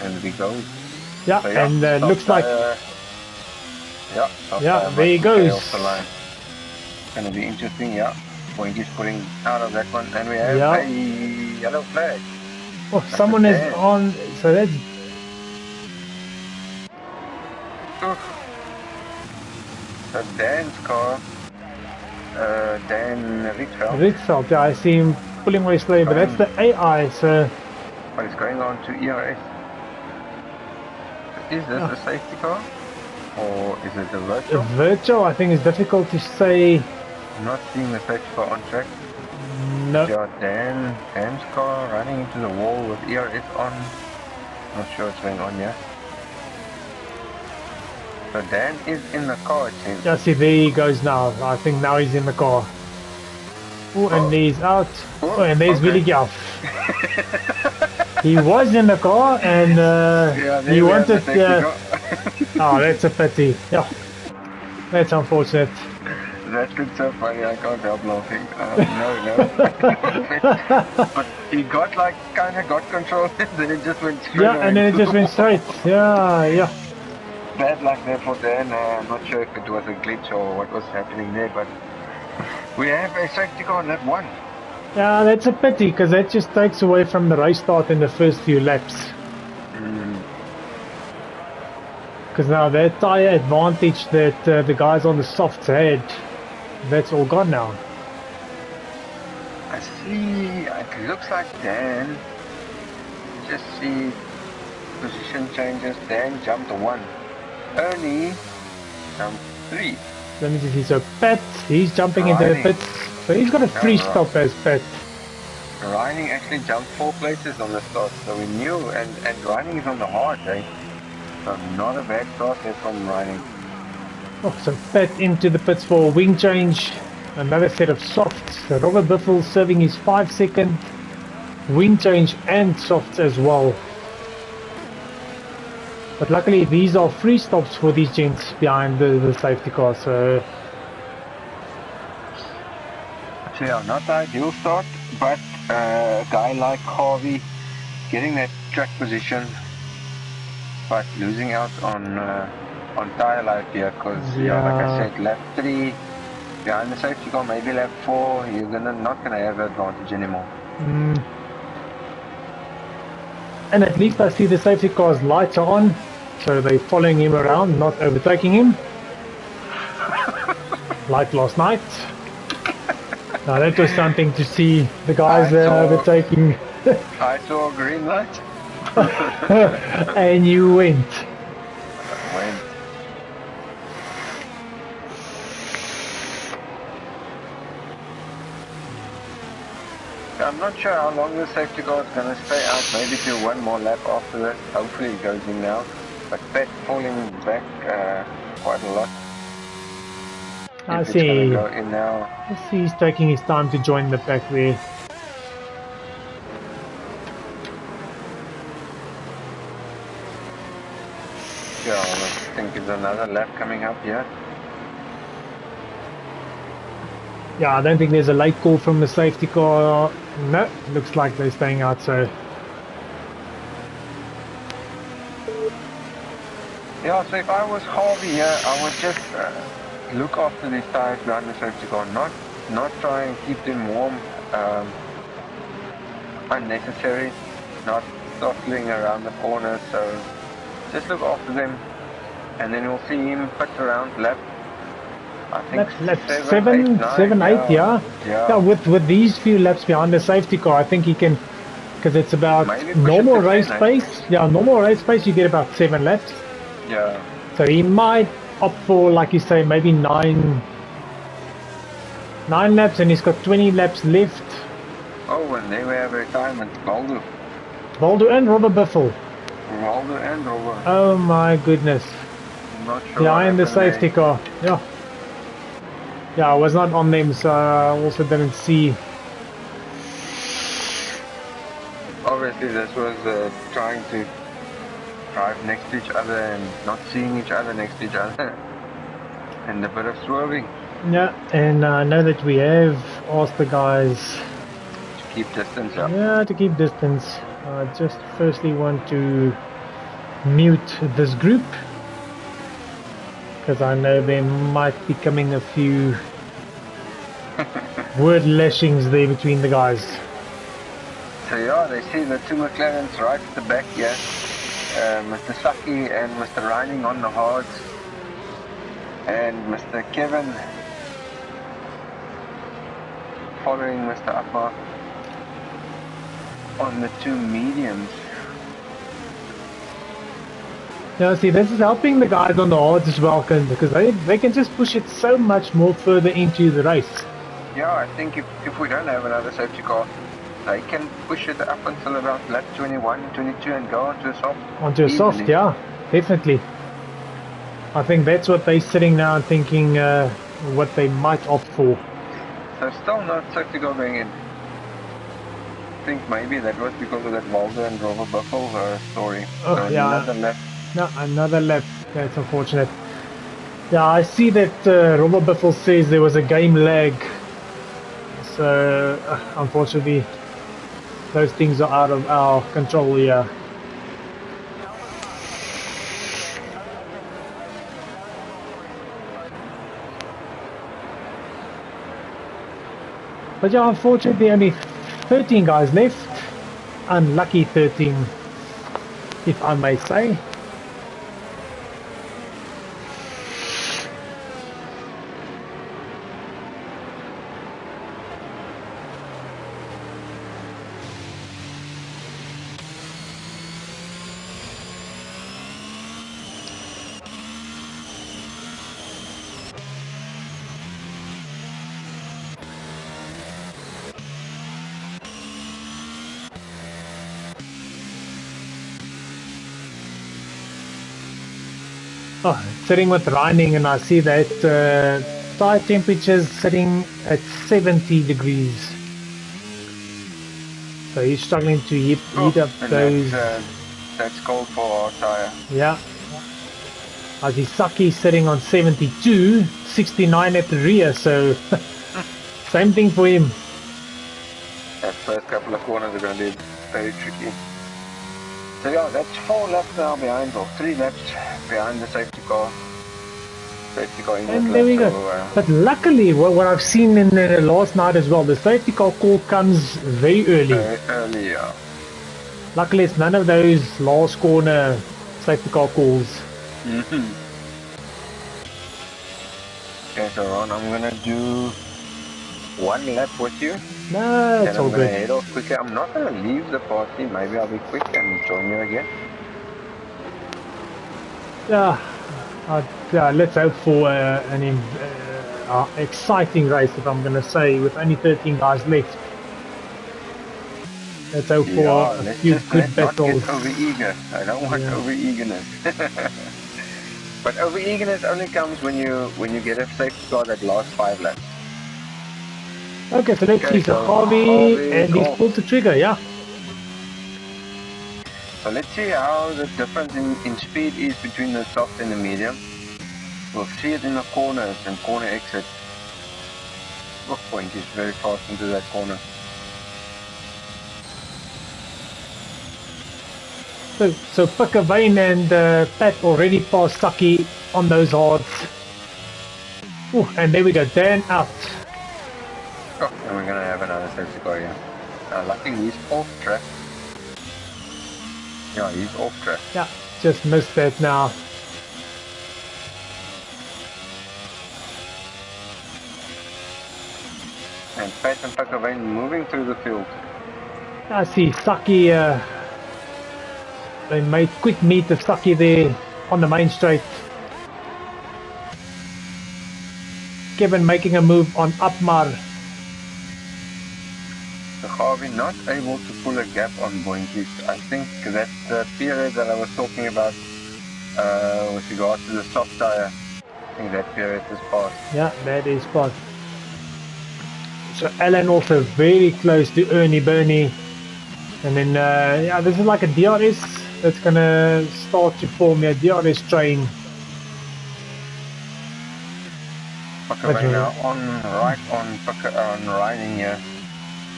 and we go. Yeah, so, and looks like... yeah, there he goes. Off the line. It's going to be interesting, yeah. Point is pulling out of that one, and we have a yellow flag. Oh, someone is on, so that's... So Dan's car, Dan Rietveld, yeah, I see him pulling away slowly, but that's the AI, so... But it's going on to ERS. Is this a safety car? Or is it a virtual? A virtual, I think it's difficult to say. I'm not seeing the safety car on track. No. Yeah, Dan's car running into the wall with ERS on. Not sure what's going on yet. So Dan is in the car, it seems. Yeah, see, there he goes now. I think now he's in the car. Oh, and he's out. Oh, and there's Willie Gaff. He was in the car and he wanted... oh, that's a pity. Yeah, that's unfortunate. That looks so funny, I can't help laughing. No. But he got like, kind of got control, then it just went straight. Yeah, and then it just went straight. Yeah. Bad luck there for Dan. I'm not sure if it was a glitch or what was happening there, but we have a safety car on that one. Yeah, that's a pity, because that just takes away from the race start in the first few laps. Because now that tyre advantage that the guys on the softs had, that's all gone now. I see, it looks like Dan, just see position changes, Dan jumped 1, Ernie jumped 3. Let me just see, so Pat, he's jumping into the pits, so he's got a free stop as Pat. Reining actually jumped 4 places on the start, so we knew, and Reining is on the hard, eh? So not a bad start there from Reining. Oh, so Pat into the pits for a wing change, another set of softs. So Robert Biffle serving his 5-second wing change and softs as well. But luckily these are free stops for these gents behind the safety car, so yeah, not the ideal start, but a guy like Harvey getting that track position, but losing out on tyre life here, because like I said, lap 3 behind the safety car, maybe lap 4, you're not gonna have the advantage anymore. And at least I see the safety car's lights are on, so they're following him around, not overtaking him like last night. Now that was something to see, the guys overtaking. I saw a green light. And you went. I'm not sure how long the safety car is going to stay out, maybe do one more lap after that. Hopefully it goes in now. But Pat falling back quite a lot. I see. Go in now. I see he's taking his time to join the pack there. Yeah, I think it's another lap coming up here. Yeah, I don't think there's a late call from the safety car. No, looks like they're staying out, so... Yeah, so if I was Harvey here, I would just look after these tires behind the safety car, not try and keep them warm, unnecessary, not throttling around the corner, so just look after them, and then we'll see him put around lap I think Lap 7, 8, 9, 8, yeah. Yeah, with these few laps behind the safety car, I think he can, because it's about maybe push normal it to race 10, pace. Yeah, normal race pace, you get about 7 laps. Yeah. So he might opt for, like you say, maybe 9 laps, and he's got 20 laps left. Oh, and there we have retirement. Waldo and Robert Biffle. Waldo and Robert. Oh my goodness. I'm not sure. Behind the safety car. Yeah. Yeah, I was not on them, so I also didn't see. Obviously, this was trying to drive next to each other and not seeing each other next to each other. And a bit of swerving. Yeah, and I know that we have asked the guys to keep distance up. Yeah, to keep distance. I just firstly want to mute this group, because I know there might be coming a few word lashings there between the guys. So yeah, they see the two McLarens right at the back here. Mr. Saki and Mr. Reining on the hards. And Mr. Kevin following Mr. Appa on the two mediums. Yeah, see, this is helping the guys on the hards as well, because they can just push it so much more further into the race. Yeah, I think if we don't have another safety car, they can push it up until about lap 21, 22 and go onto a soft. Onto a soft, yeah, definitely. I think that's what they're sitting now and thinking what they might opt for. So still not safety car going in. I think maybe that was because of that Waldo and Rover Buffalo story. Oh, so yeah. Another lap. No, another lap. That's unfortunate. Yeah, I see that Robert Biffle says there was a game lag. So, unfortunately, those things are out of our control here. But yeah, unfortunately, only 13 guys left. Unlucky 13, if I may say. Oh, sitting with Reining, and I see that tire temperatures sitting at 70 degrees. So he's struggling to heat up those. That's cold for our tire. Yeah. Azisaki sitting on 72, 69 at the rear, so same thing for him. That first couple of corners are going to be very tricky. So yeah, that's 4 laps now behind, or 3 laps behind the safety car. And there we go. But luckily, what I've seen in the last night as well, the safety car call comes very early. Very early, yeah. Luckily, it's none of those last corner safety car calls. Okay, so Ron, I'm gonna do 1 lap with you. No, it's all good. I'm gonna head off quickly. I'm not gonna leave the party. Maybe I'll be quick and join you again. Yeah, let's hope for an exciting race, if I'm going to say, with only 13 guys left. Let's hope for a few good battles. Not get over-eager. I don't want over-eagerness. But over-eagerness only comes when you get a safety car that lasts 5 laps. Okay, so let's see. So Harvey, and he's pulled the trigger, yeah. So let's see how the difference in speed is between the soft and the medium. We'll see it in the corners and corner exit. Look, point is very fast into that corner. So Pickavane and Pat already passed Saki on those hards. Ooh, and there we go, Dan out. Oh, and we're gonna have another safety car here. Luckily he's off track. Yeah, he's off track. Yeah, just missed that now. And Pat and Pakavane moving through the field. I see Saki, they made quick meet of Saki there on the main straight. Kevin making a move on Upmar. So Harvey not able to pull a gap on Boinkies. I think that period that I was talking about with regard to the soft tire, I think that period is past. Yeah, that is past. So Alan also very close to Ernie Burney. And then, yeah, this is like a DRS that's gonna start to form a DRS train. Pakavane now on right on Reining here.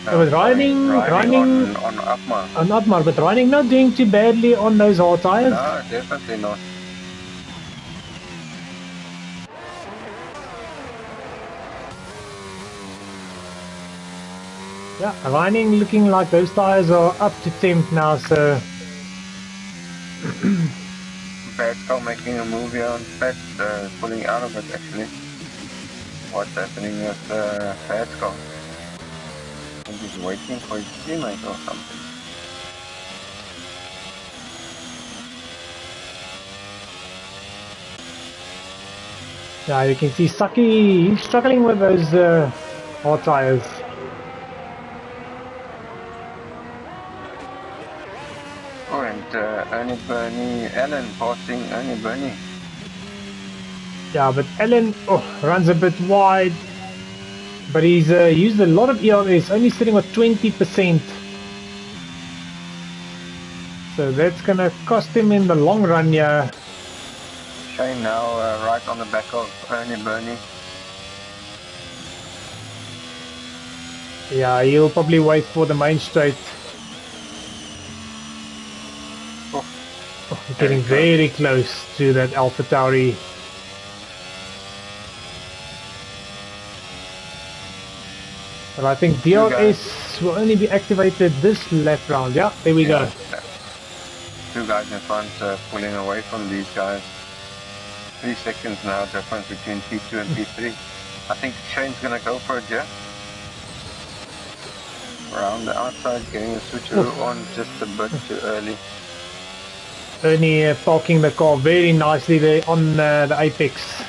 So with Reining on Upmar. On Upmar, but Reining not doing too badly on those hard tires. No, definitely not. Yeah, Reining looking like those tires are up to temp now, so... Pascal making a move here on Pat, pulling out of it actually. What's happening with Pascal? I think he's waiting for his teammate or something. Yeah, you can see Saki, he's struggling with those hard tires. Oh, and Ernie Burney, Alan passing Ernie Burney. Yeah, but Alan runs a bit wide, but he's used a lot of ERS, only sitting at 20%. So that's gonna cost him in the long run, yeah. Shane now right on the back of Ernie Burney. Yeah, he'll probably wait for the main straight. Oh, getting very close to that Alpha Tauri. But I think DRS will only be activated this lap round. Yeah, there we go. Two guys in front pulling away from these guys. 3 seconds now difference between P2 and P3. I think Shane's gonna go for it, yeah? Around the outside, getting the switcheroo on just a bit too early. Ernie parking the car very nicely there on the apex.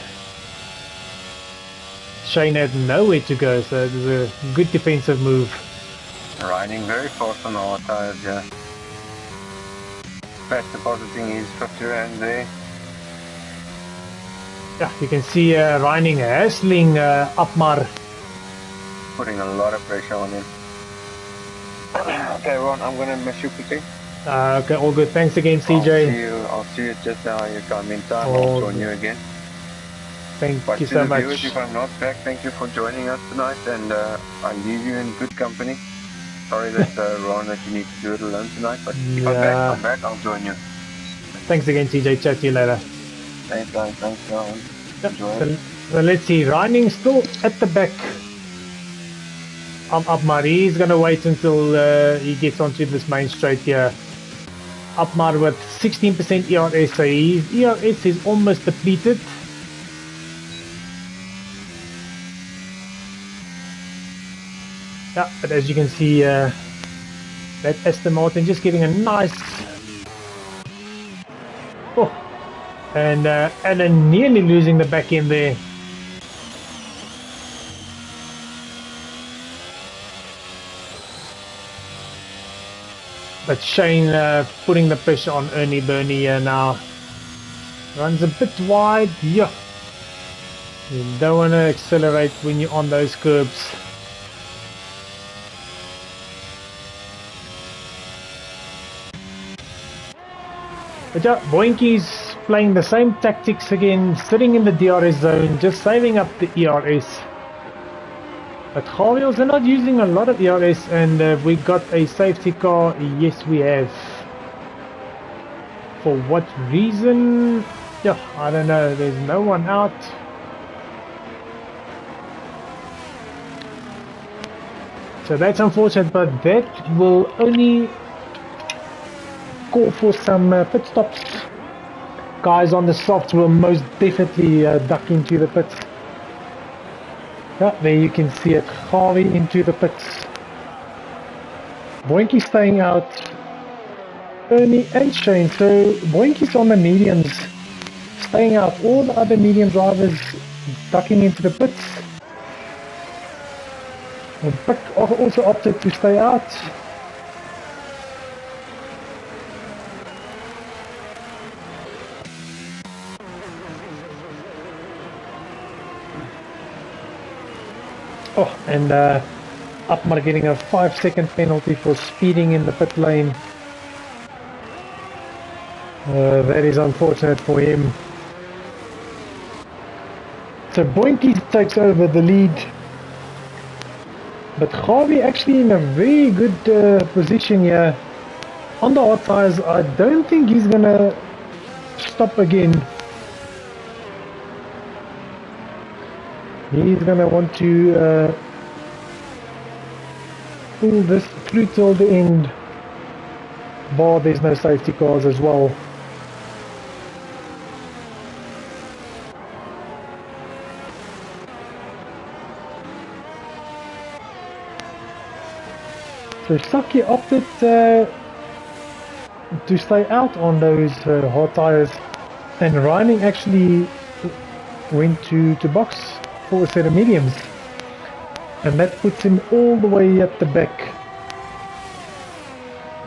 Shane had nowhere to go, so it was a good defensive move. Riding very fast on the hard tires, yeah. Fast depositing his 50 rand there. Yeah, you can see Reining hassling Upmar. Putting a lot of pressure on him. Okay, Ron, I'm gonna miss you quickly. Okay, all good. Thanks again, CJ. I'll see you just now. You come in time. I'll join you again. Thank you so much. Viewers, if I'm not back, thank you for joining us tonight, and I leave you in good company. Sorry that Ron, that you need to do it alone tonight, but if I'm back, I'll join you. Thanks again, CJ. Chat to you later. Thanks, guys. Thanks, Ron. Yep. So let's see. Reining still at the back. Upmar, he's gonna wait until he gets onto this main straight here. Upmar with 16% ERS, so his ERS is almost depleted. Yeah, but as you can see, that Aston Martin just getting a nice... Oh, and Alan nearly losing the back end there. But Shane putting the pressure on Ernie Burney here now. Runs a bit wide. Yeah. You don't want to accelerate when you're on those curbs. But yeah, Boinky's playing the same tactics again, sitting in the DRS zone, just saving up the ERS. But Javiers are not using a lot of ERS, and we got a safety car. Yes, we have. For what reason? Yeah, I don't know. There's no one out. So that's unfortunate, but that will only call for some pit stops. Guys on the softs will most definitely duck into the pits. Yeah, there you can see it. Harvey into the pits. Boinky staying out. Ernie and Shane. So Boinky's on the mediums, staying out. All the other medium drivers ducking into the pits. And Pick also opted to stay out. Oh, and Upmar getting a 5-second penalty for speeding in the pit lane. That is unfortunate for him. So Boinky takes over the lead. But Harvey actually in a very good position here. On the hard tires, I don't think he's gonna stop again. He's gonna want to pull this through till the end. Bar there's no safety cars as well. So Saki opted to stay out on those hard tires, and Reining actually went to box for a set of mediums, and that puts him all the way at the back.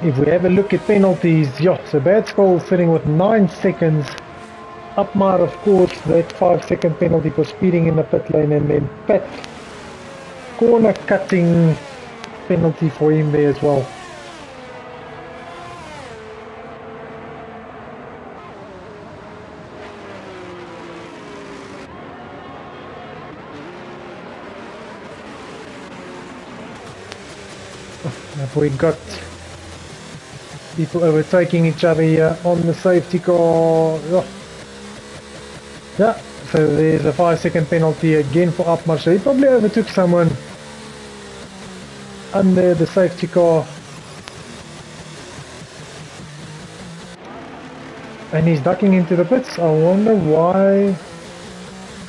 If we have a look at penalties, yeah, so Bad Skull sitting with 9 seconds. Upmar, of course, that 5-second penalty for speeding in the pit lane, and then Pat, corner cutting penalty for him there as well. Have we got people overtaking each other here on the safety car? Oh. Yeah, so there's a 5-second penalty again for Upmar. So he probably overtook someone under the safety car. And he's ducking into the pits. I wonder why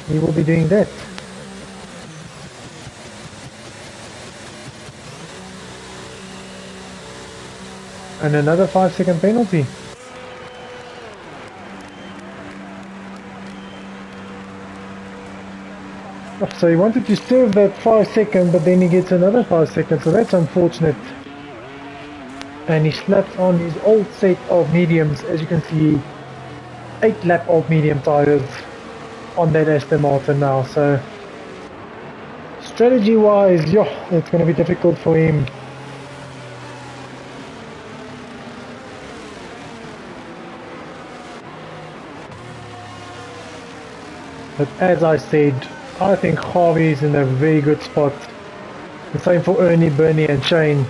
he will be doing that. And another 5-second penalty. So he wanted to serve that 5-second, but then he gets another 5 seconds, so that's unfortunate. And he slapped on his old set of mediums, as you can see, 8-lap old medium tires on that Aston Martin now. So strategy wise, yeah, it's going to be difficult for him. But as I said, I think Harvey is in a very good spot. The same for Ernie, Bernie and Shane.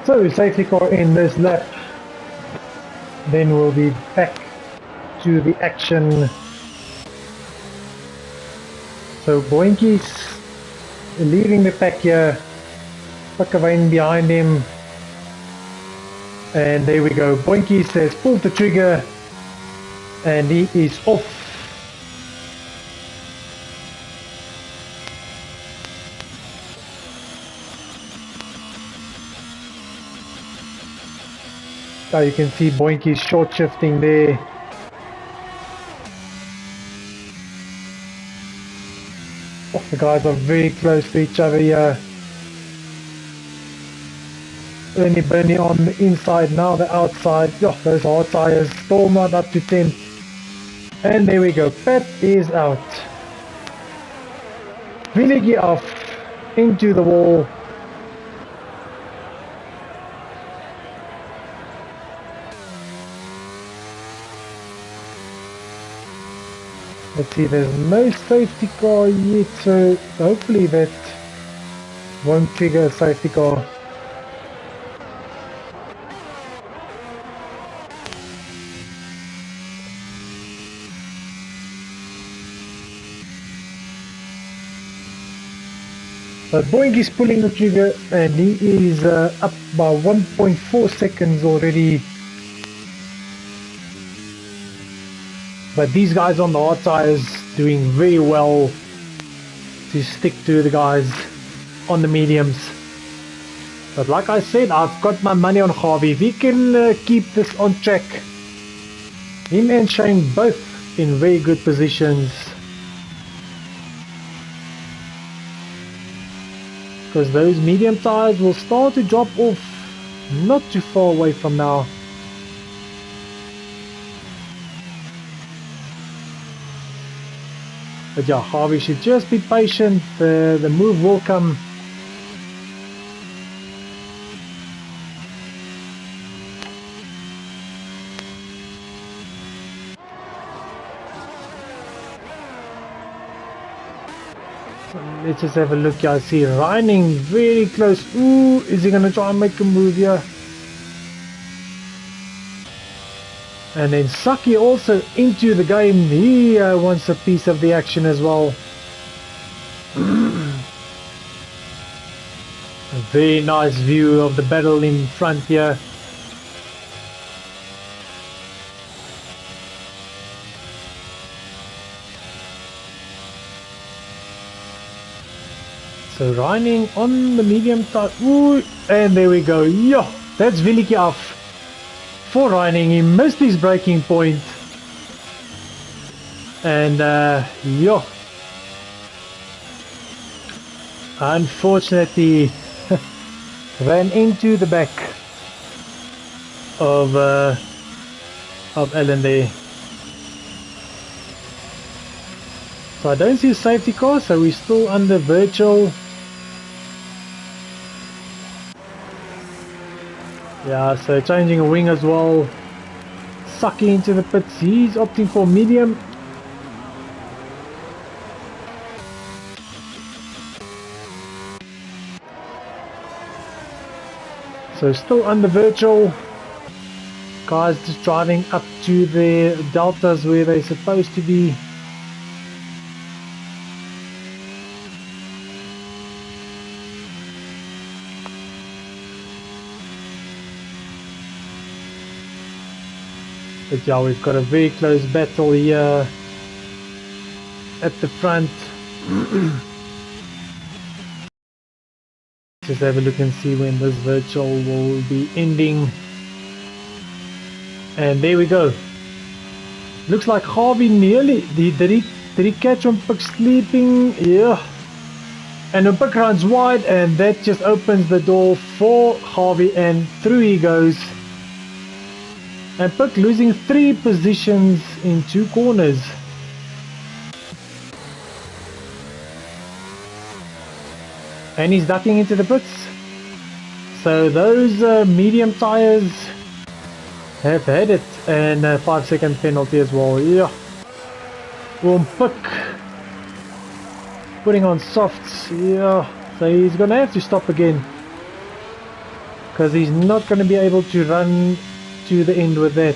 So safety car in this lap, then we'll be back to the action. So Boinky's leading the pack here, Pakavane behind him, and there we go. Boinky says pull the trigger, and he is off. Now you can see Boinky short shifting there. Oh, the guys are very close to each other here. Ernie Bernie on the inside, now the outside. Oh, those hard tires still not up to 10. And there we go, Pat is out. Villigy off into the wall. Let's see, there's no safety car yet, so hopefully that won't trigger a safety car. But Boeing is pulling the trigger and he is up by 1.4 seconds already. But these guys on the hard tires doing very well to stick to the guys on the mediums. But like I said, I've got my money on Harvey. If he can keep this on track, him and Shane both in very good positions. Because those medium tires will start to drop off not too far away from now. But yeah, Harvey should just be patient, the move will come. Let's just have a look here. I see Reining very close. Ooh, is he going to try and make a move here? And then Saki also into the game. He wants a piece of the action as well. A very nice view of the battle in front here. So Reining on the medium tire. Ooh, and there we go. Yeah, that's Villigy off. For Reining, he missed his braking point. And yeah, unfortunately ran into the back of Ellen there. So I don't see a safety car, so we're still under virtual. Yeah, so changing a wing as well. Sucking into the pits. He's opting for medium. So still under virtual. Guys just driving up to the deltas where they're supposed to be. But yeah, we've got a very close battle here at the front. Just have a look and see when this virtual will be ending. And there we go. Looks like Harvey nearly did he catch Umpik sleeping? Yeah. And Umpik runs wide, and that just opens the door for Harvey, and through he goes. And Pick losing 3 positions in 2 corners. And he's ducking into the pits. So those medium tires have had it, and a 5-second penalty as well. Yeah. Pick putting on softs. Yeah. So he's gonna have to stop again, because he's not gonna be able to run to the end with that.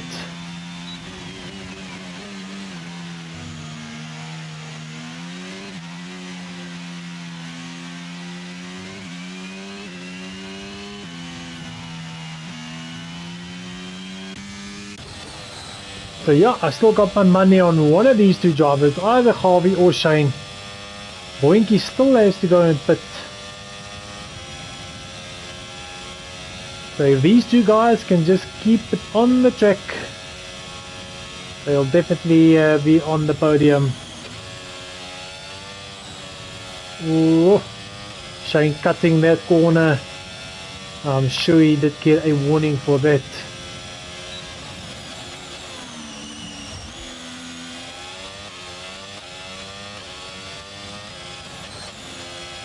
So yeah, I still got my money on one of these 2 drivers, either Harvey or Shane. Boinky still has to go and pit. So if these two guys can just keep it on the track, they'll definitely be on the podium. Ooh, Shane cutting that corner. I'm sure he did get a warning for that.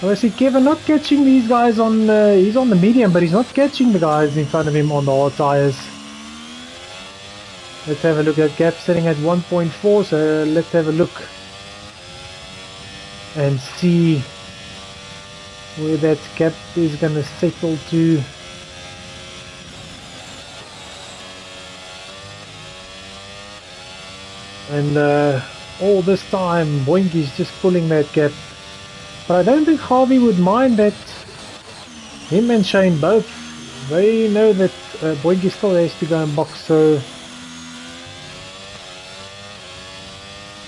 Well, I see Kevin not catching these guys on, he's on the medium, but he's not catching the guys in front of him on the hard tires. Let's have a look at gap sitting at 1.4, so let's have a look and see where that gap is going to settle to. And all this time Boinky's just pulling that gap. But I don't think Harvey would mind that. Him and Shane both, they know that Boinky still has to go and box, so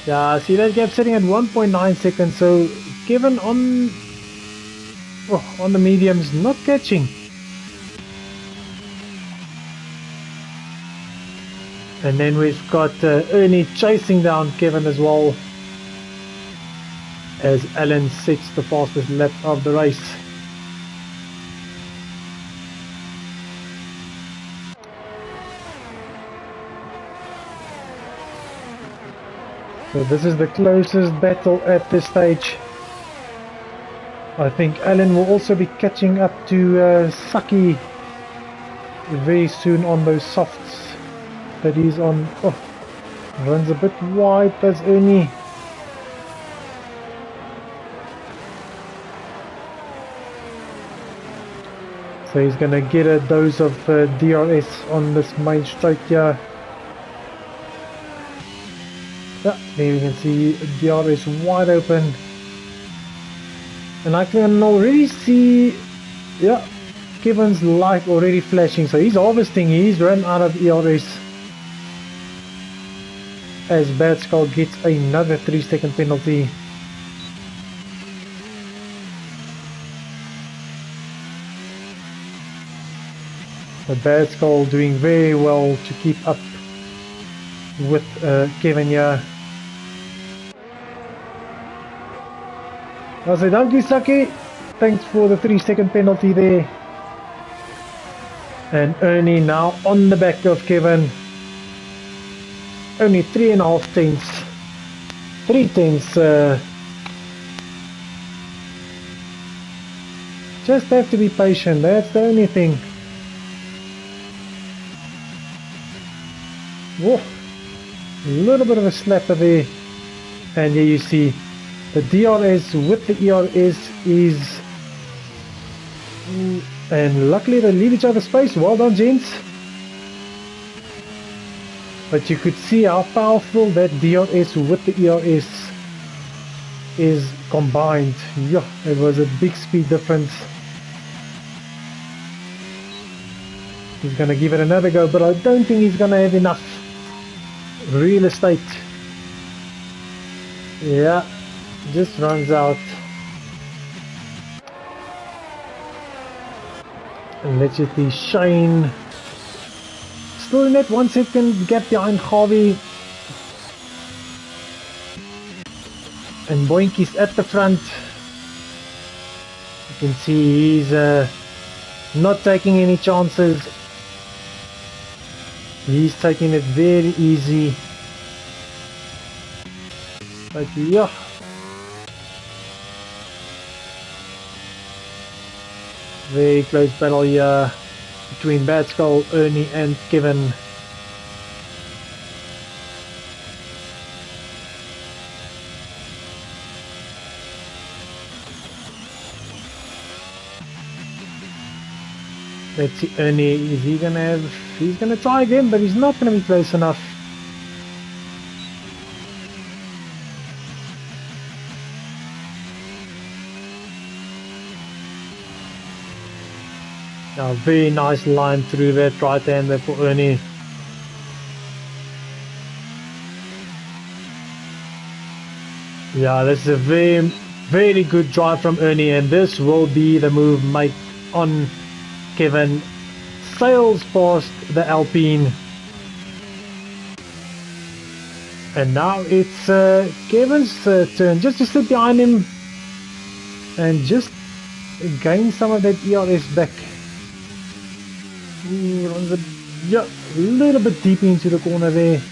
yeah, see that gap sitting at 1.9 seconds, so Kevin on the mediums not catching. And then we've got Ernie chasing down Kevin as well, as Alan sets the fastest lap of the race. So this is the closest battle at this stage. I think Alan will also be catching up to Saki very soon on those softs that he's on. Oh, runs a bit wide, that's Ernie. So he's going to get a dose of DRS on this main straight here. Yeah, there you can see DRS wide open. And I can already see, yeah, Kevin's light already flashing. So he's harvesting, he's run out of ERS. As Bad Skull gets another 3-second penalty. But Bad Skull doing very well to keep up with Kevin here. I say thank you, Saki. Thanks for the 3-second penalty there. And Ernie now on the back of Kevin. Only 3.5 tenths. 3 tenths. Just have to be patient. That's the only thing. Whoa, a little bit of a slapper there, and here you see the DRS with the ERS is, and luckily they leave each other space. Well done, gents. But you could see how powerful that DRS with the ERS is combined. Yeah, it was a big speed difference. He's gonna give it another go, but I don't think he's gonna have enough real estate. Yeah, just runs out. And let's just see Shane still in that 1 second gap behind Harvey. And Boinky's at the front. You can see he's not taking any chances. He's taking it very easy. But yeah. Very close battle here between Bad Skull, Ernie and Kevin. Let's see, Ernie, is he gonna have, he's gonna try again, but he's not gonna be close enough. A very nice line through that right hand there for Ernie. Yeah, this is a very good drive from Ernie, and this will be the move made on Kevin. sails past the Alpine. And now it's Kevin's turn, just to sit behind him and just gain some of that ERS back. Yeah, a little bit deep into the corner there.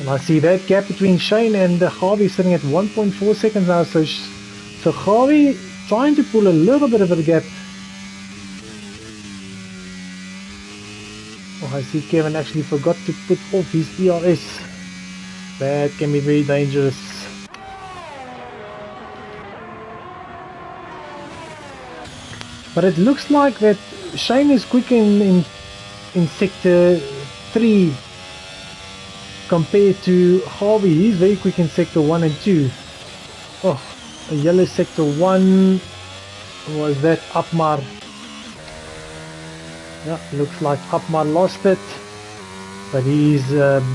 And I see that gap between Shane and Harvey sitting at 1.4 seconds now. So Harvey trying to pull a little bit of a gap. Oh, I see Kevin actually forgot to put off his ERS. That can be very dangerous. But it looks like that Shane is quick in sector 3 compared to Harvey. He's very quick in sector 1 and 2. Oh, a yellow sector 1. Was that Upmar? Yeah, looks like Upmar lost it, but he's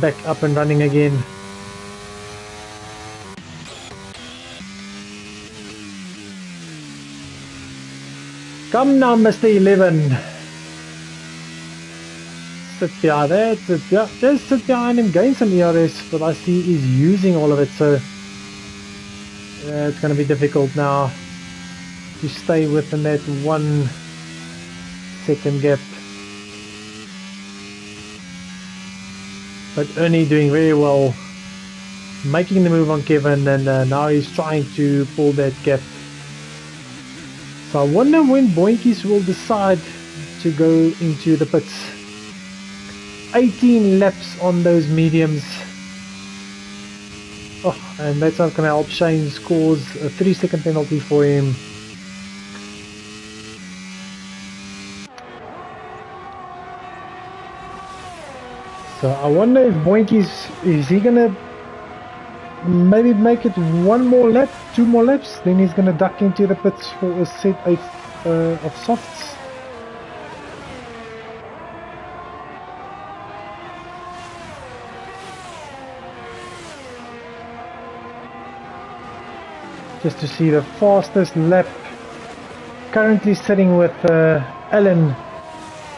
back up and running again. Come now, Mr. 11. Sit behind that, just sit behind him, gain some ERS, but I see he's using all of it, so it's going to be difficult now to stay within that 1 second gap. But Ernie doing very well, making the move on Kevin, and now he's trying to pull that gap. So I wonder when Boinkies will decide to go into the pits. 18 laps on those mediums. Oh, and that's not going to help Shane. Scores a 3-second penalty for him. So I wonder if Boinkies, is he going to maybe make it 1 more lap, 2 more laps, then he's going to duck into the pits for a set of softs. Just to see the fastest lap, currently sitting with Alan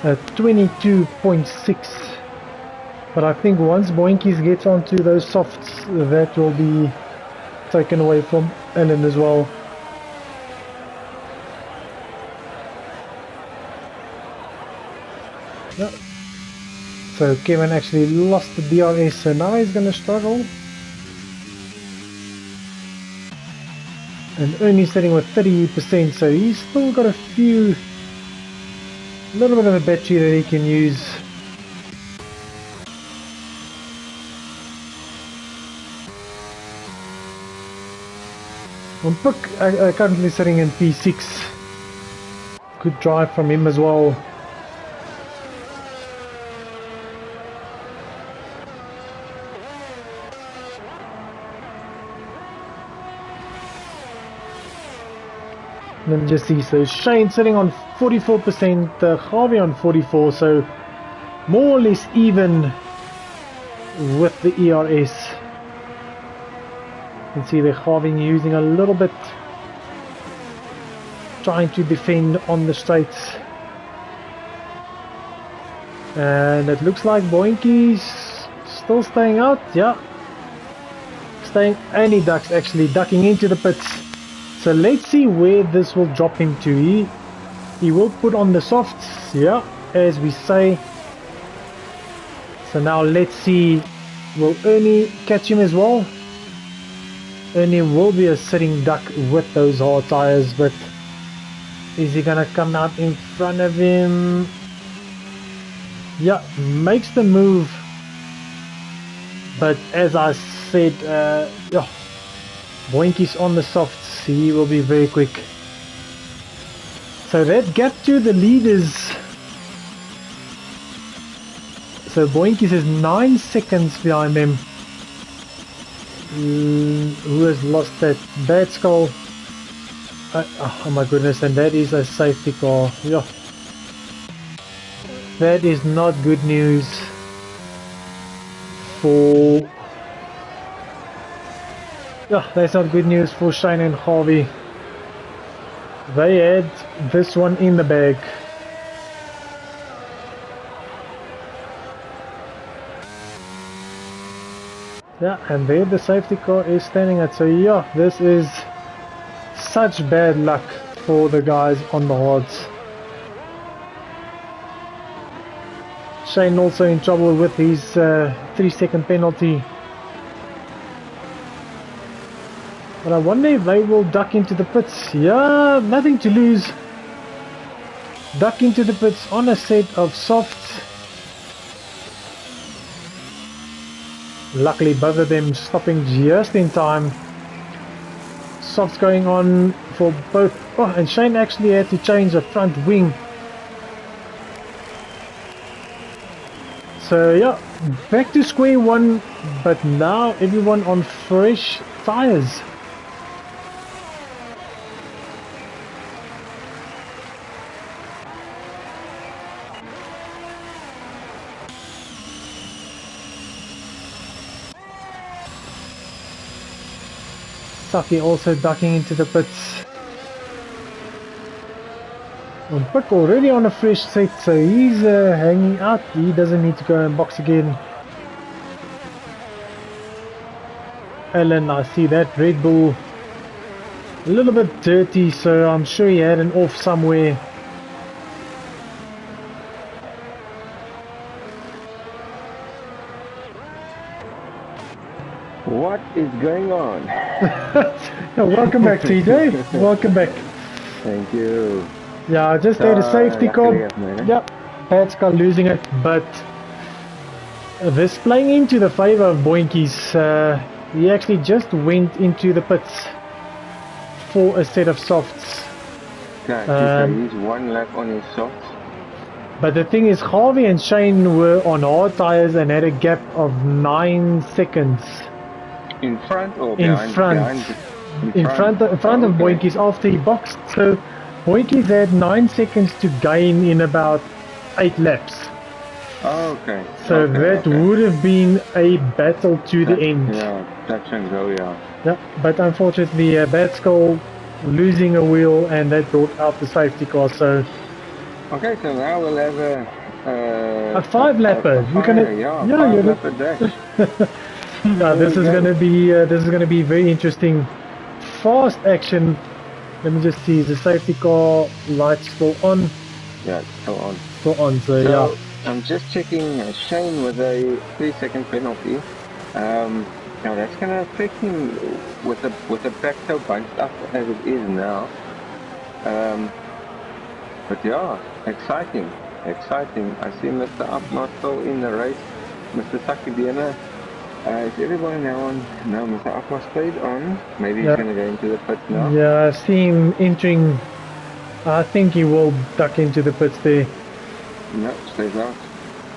at 22.6. But I think once Boinkies gets onto those softs, that will be taken away from Alan as well. No. So Kevin actually lost the DRS, so now he's going to struggle. And Ernie's sitting with 30%, so he's still got a little bit of a battery that he can use. Puck currently sitting in P6. Good drive from him as well. Let me just see, so Shane sitting on 44%, Harvey on 44%, so more or less even with the ERS. You can see the Harvey using a little bit, trying to defend on the straights. And it looks like Boinky's still staying out, yeah. Staying, and he ducks, actually ducking into the pits. So let's see where this will drop him to. He will put on the softs, yeah, as we say. So now let's see, will Ernie catch him as well? Ernie will be a sitting duck with those hard tires, but is he gonna come out in front of him? Yeah, makes the move, but as I said, yeah, Boinky's on the softs. He will be very quick. So that gap to the leaders. So Boinky's is 9 seconds behind them. Who has lost that? Bad Skull. Oh my goodness, and that is a safety car. Yeah. That is not good news for... Yeah, that's not good news for Shane and Harvey. They had this one in the bag. Yeah, and there the safety car is standing at. So yeah, this is such bad luck for the guys on the hards. Shane also in trouble with his 3-second penalty. But I wonder if they will duck into the pits. Yeah, nothing to lose. Duck into the pits on a set of softs. Luckily both of them stopping just in time. Softs going on for both. Oh, and Shane actually had to change the front wing. So yeah, back to square one, but now everyone on fresh tires. Saki also ducking into the pits. Pick already on a fresh set, so he's hanging out. He doesn't need to go and box again. Alan, I see that Red Bull a little bit dirty, so I'm sure he had an off somewhere. What is going on? Welcome back, TJ. Welcome back. Thank you. Yeah, I just had a safety car. Yep, Pat's car losing it, but this playing into the favor of Boinkies. He actually just went into the pits for a set of softs. Okay, so he's one lap on his softs. But the thing is, Harvey and Shane were on hard tires and had a gap of 9 seconds. In front or behind? In front of Boinkies after he boxed. So Boinkies had 9 seconds to gain in about 8 laps. Oh, okay. So that would have been a battle to the end. Yeah, touch and go, yeah. Yeah, but unfortunately, Batskull losing a wheel, and that brought out the safety car. So okay, so now we'll have a 5-lapper. You're gonna, yeah, 5-lapper dash. No, this is gonna be very interesting. Fast action. Let me just see. Is the safety car lights still on? Yeah, it's still on. Still on. So yeah. I'm just checking Shane with a 3-second penalty. Now that's gonna affect him with the back so bunched up as it is now. But yeah, exciting. I see Mr. Upnot still in the race. Mr. Sakibena. Is everybody now on? No, Mr. Upnot stayed on. Maybe he's gonna go into the pits now. Yeah, I see him entering. I think he will duck into the pits there. No, stays out.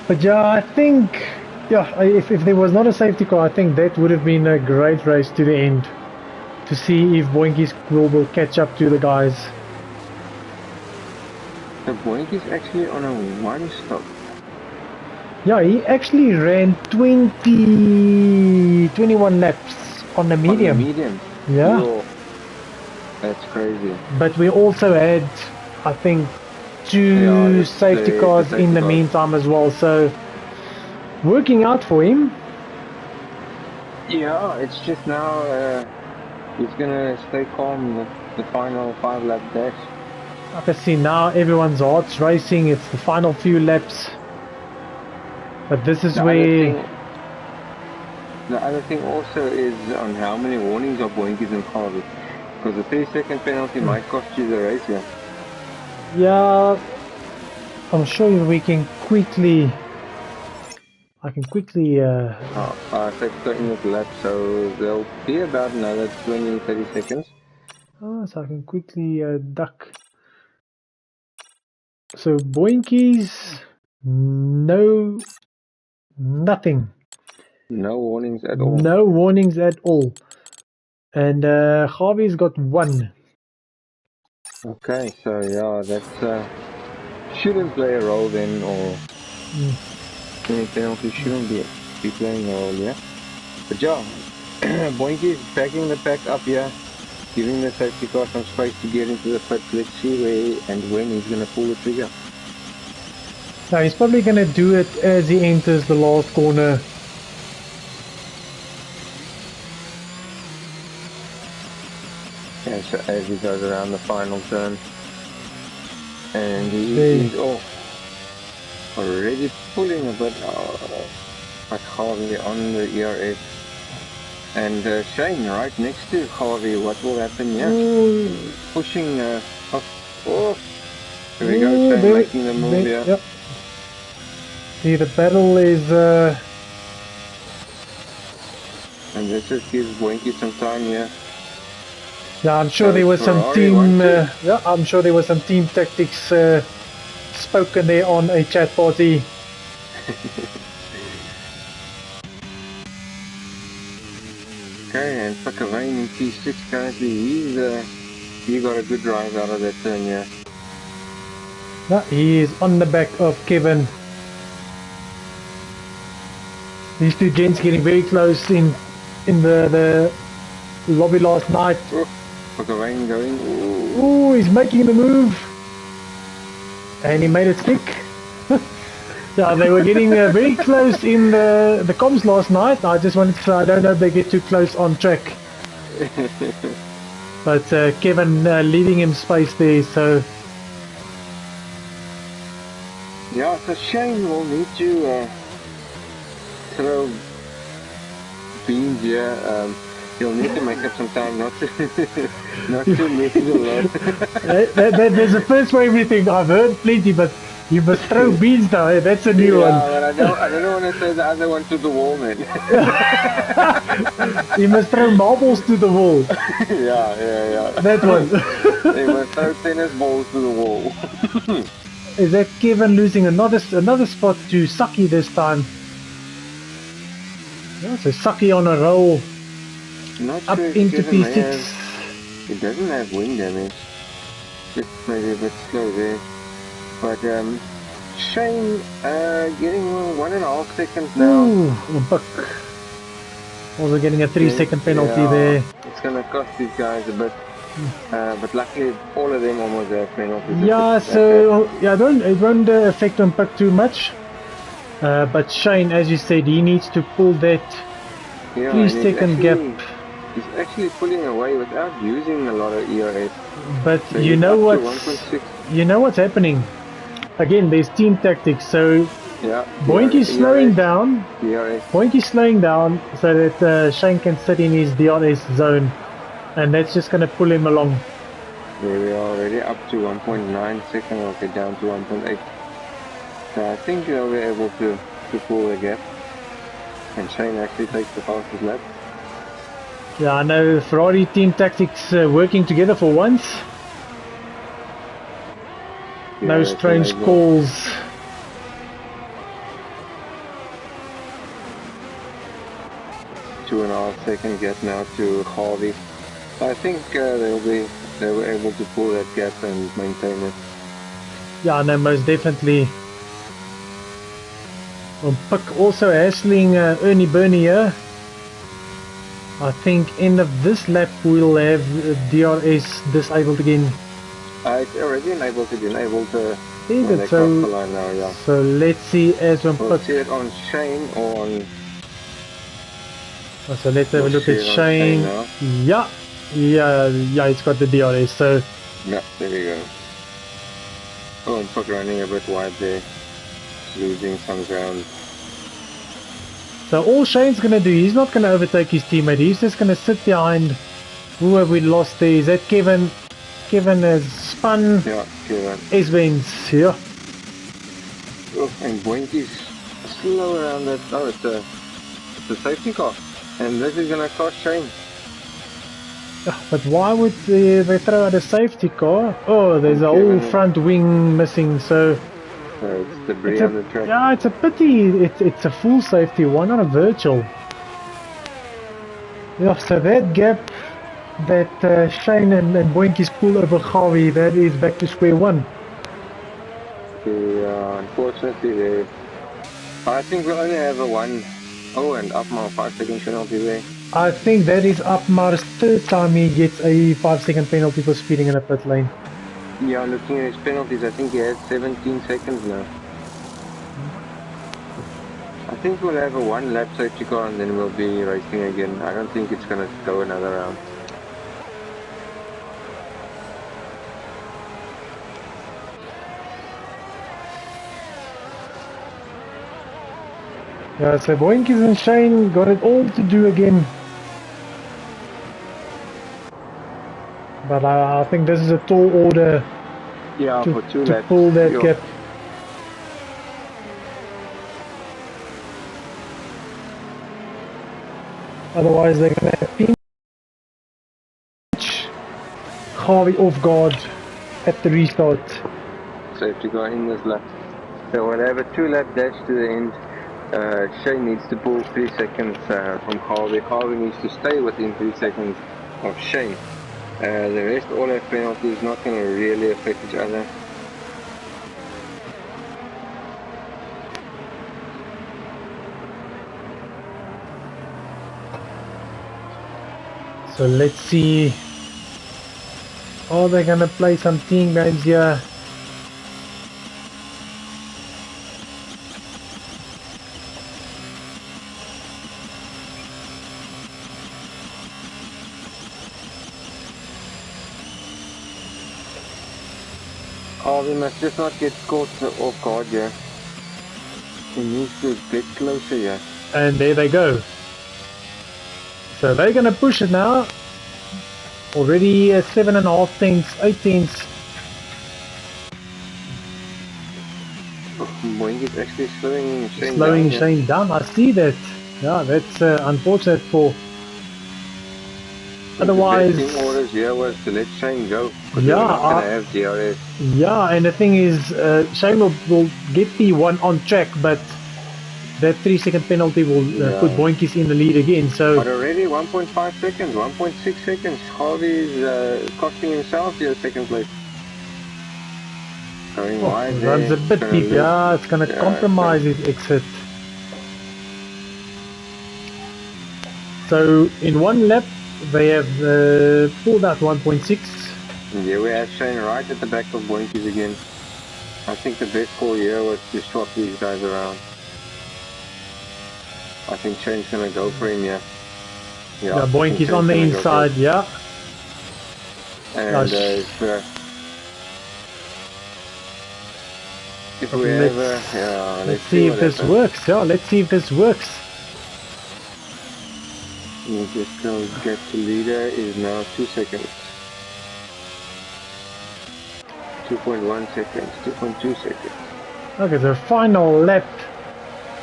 But yeah, I think, if there was not a safety car, I think that would have been a great race to the end. To see if Boinkies will catch up to the guys. So Boinkies actually on a 1-stop. Yeah, he actually ran 21 laps on the medium. On the medium? Yeah. Yo, that's crazy. But we also had, I think, 2 safety cars in the meantime as well, so working out for him. Yeah, it's just now he's gonna stay calm the final 5-lap dash. I can see now everyone's hearts racing. It's the final few laps, but this is where the other thing also is on how many warnings are Boinkies and Harvey, because the 3-second penalty might cost you the race here. Yeah, I'm sure we can quickly. I can quickly. Safety car in the lap, so there'll be about another 20-30 seconds. Oh, so I can quickly duck. So Boinkies, nothing. No warnings at all. No warnings at all. And Harvey's got 1. Okay, so yeah, that shouldn't play a role then, or any penalty shouldn't be playing a role, yeah. But yeah, Boinky is backing the pack up here, giving the safety car some space to get into the pit. Let's see where and when he's going to pull the trigger. Now he's probably going to do it as he enters the last corner. Yeah, so as he goes around the final turn. And he is off. Already pulling a bit like Harvey on the ERS. And Shane right next to Harvey. What will happen here? Ooh. Pushing off. Oh, here we go, Shane making the move here. Yep. See, the battle is... And this just gives Winky some time here. Yeah, I'm sure there was some team... yeah, I'm sure there was some team tactics spoken there on a chat party. Okay, and Pakavane in P6 currently, he got a good drive out of that turn, yeah. Yeah, he is on the back of Kevin. These two gents getting very close in the lobby last night. Oh, Pakavane going. Ooh, he's making the move. And he made it stick. Yeah, they were getting very close in the comms last night. I just wanted to, I don't know if they get too close on track. But Kevin leaving him space there, so... Yeah, so Shane will need to throw beans here. He'll need to make up some time not to not to lose a lot. There's a first for everything. I've heard plenty, but you must throw beans now. Eh? That's a new one. But I don't want to say the other one to the wall, man. You must throw marbles to the wall. Yeah. That one. You must throw tennis balls to the wall. Is that Kevin losing another spot to Saki this time? Yeah, so Saki on a roll. Not up sure into P6. It doesn't have wing damage. Just maybe a bit slow there. But Shane getting 1.5 seconds now. Ooh, a buck. Also getting a 3-second penalty there. It's gonna cost these guys a bit. But luckily all of them almost have penalties. Yeah, so yeah, it won't affect on puck too much. But Shane, as you said, he needs to pull that 3-second gap. He's actually pulling away without using a lot of ERS. But so you know what's happening. Again, there's team tactics. So yeah, Boinky's slowing down. DRS. Boinky's slowing down so that Shane can sit in his DRS zone, and that's just going to pull him along. There we are, already up to 1.9 seconds. Okay, down to 1.8. So I think they'll be able to pull the gap, and Shane actually takes the fastest lap. Yeah, I know Ferrari team tactics working together for once. Yeah, no strange calls. Two and a half second gap now to Harvey. I think they were able to pull that gap and maintain it. Yeah, no, most definitely. Puck also hassling Ernie Burney here. I think end of this lap we'll have DRS disabled again. It's already enabled to be enabled to so, the line now, yeah. So let's see as when we'll see it on Shane or on... So let's have a look at Shane. Yeah, it's got the DRS, so... Yeah, there we go. Oh, and Puck running a bit wide there. Losing some ground. So all Shane's going to do, he's not going to overtake his teammate, he's just going to sit behind. Who have we lost there? Is that Kevin? Kevin has spun. Yeah, Kevin. S-Benz, yeah. Oh, and Boinky's slow around that. Oh, it's a safety car. And this is going to cost Shane. But why would they throw out a safety car? Oh, there's a whole front wing missing, so... it's debris on the track. Yeah, it's a pity. It's a full safety one, not a virtual. Yeah, so that gap that Shane and Boinky's pull over Harvey, that is back to square one. Yeah, unfortunately, I think we'll only have a 1. Oh, and Upmar 5-second penalty there. I think that is Upmar's third time he gets a 5-second penalty for speeding in a pit lane. Yeah, looking at his penalties, I think he has 17 seconds now. I think we'll have a 1 lap safety car and then we'll be racing again. I don't think it's going to go another round. Yeah, so Boinkies and Shane got it all to do again. But I think this is a tall order for 2 to laps. pull that gap. Otherwise they're going to pinch Harvey off guard at the restart. So if you go in this lap, so we'll have a 2-lap dash to the end. Shane needs to pull 3 seconds from Harvey. Harvey needs to stay within 3 seconds of Shane. The rest all have penalties, not going to really affect each other. So let's see. Are they going to play some team games here? Harvey must just not get caught off guard here. He needs to get closer here. And there they go. So they're going to push it now. Already 7.5 tenths, 8 tenths. Boinkies actually slowing Shane Slowing down. Shane down. I see that. Yeah, that's unfortunate for. Otherwise, the best team orders here was to let Shane go. Yeah, we're not gonna have DRS. Yeah, and the thing is, Shane will get the one on track, but that 3-second penalty will put Boinkies in the lead again. So, but already 1.5 seconds, 1.6 seconds. Harvey's costing himself here second place. Going wide there. Runs a bit deep. Yeah, it's gonna compromise his exit. So in one lap, they have pulled out 1.6. Yeah, we have Shane right at the back of Boinkies again. I think the best call here was to swap these guys around. I think Shane's gonna go for him here. Yeah, Boinkies on the inside, yeah. And if we have let's see if this works. Yeah, let's see if this works. Just go get to leader is now 2 seconds. 2.1 seconds, 2.2 seconds. Okay, the final lap.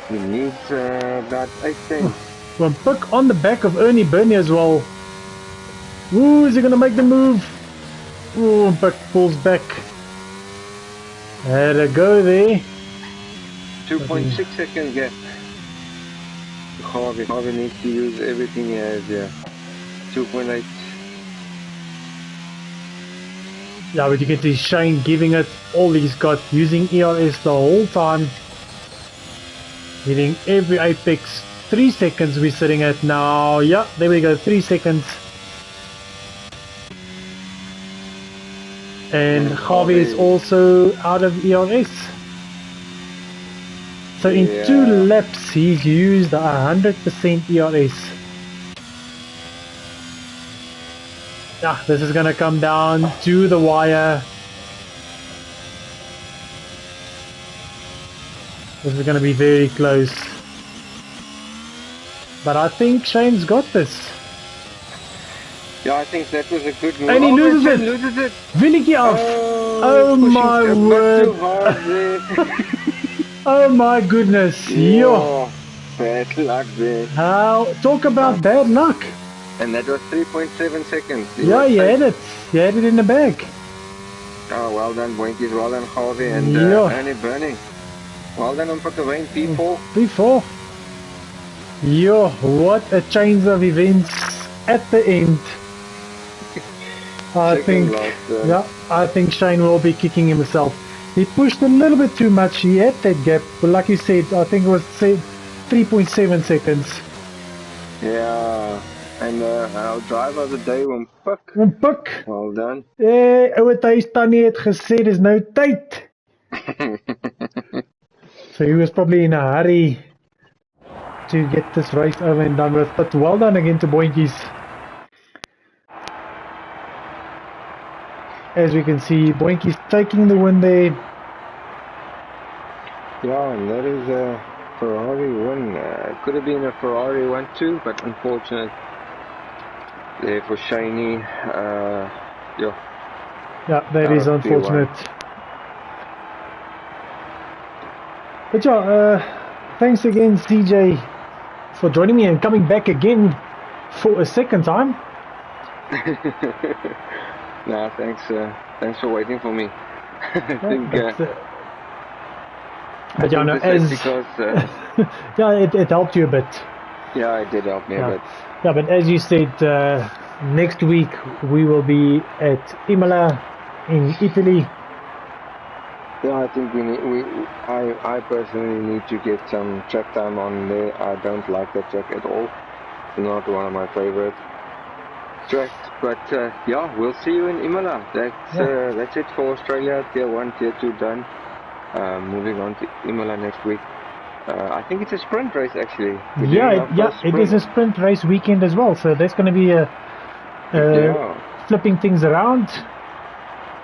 He needs about 8 tenths. One pick on the back of Ernie Burney as well. Ooh, is he gonna make the move? Ooh, pick pulls back. Had a go there. 2.6 second gap. Harvey needs to use everything he has here. 2.8. Yeah, but you can see Shane giving it all he's got, using ERS the whole time. Hitting every apex. 3 seconds we're sitting at now. Yeah, there we go, 3 seconds. And Harvey is also out of ERS. So in 2 laps he's used 100% ERS. Yeah, this is gonna come down to the wire. This is gonna be very close. But I think Shane's got this. Yeah, I think that was a good move. And he loses it. Williki off. Oh my word. Oh my goodness. Yo. Bad luck there. How? Talk about bad luck. And that was 3.7 seconds. Yeah, he had it. He had it in the bag. Oh, well done, Boinkies. Well done, Harvey. And Ernie Burney. Well done on Puckaway, P4. P4. Yo, what a change of events at the end. I think Shane will be kicking himself. He pushed a little bit too much. He had that gap, but like you said, I think it was 3.7 seconds. Yeah, and our driver of the day won Puck. Well done. Ouwe Thys Tannie het gesê dis nou tyd. So he was probably in a hurry to get this race over and done with. But well done again to Boinkies. As we can see, Boinkies taking the win there. Yeah, and that is Ferrari win. Could have been a Ferrari 1-2, but unfortunate there for Shaney. Yeah, that is unfortunate. But yeah, thanks again, CJ, for joining me and coming back again for a second time. Nah, thanks for waiting for me. I think. But yeah, no, because yeah, it helped you a bit. Yeah, it did help me a bit. Yeah, but as you said, next week we will be at Imola in Italy. Yeah, I think I personally need to get some track time on there. I don't like that track at all. It's not one of my favorite tracks. But yeah, we'll see you in Imola. That's it for Australia. Tier 1, Tier 2 done. Moving on to Imola next week. I think it's a sprint race actually. It is a sprint race weekend as well. So there's going to be flipping things around.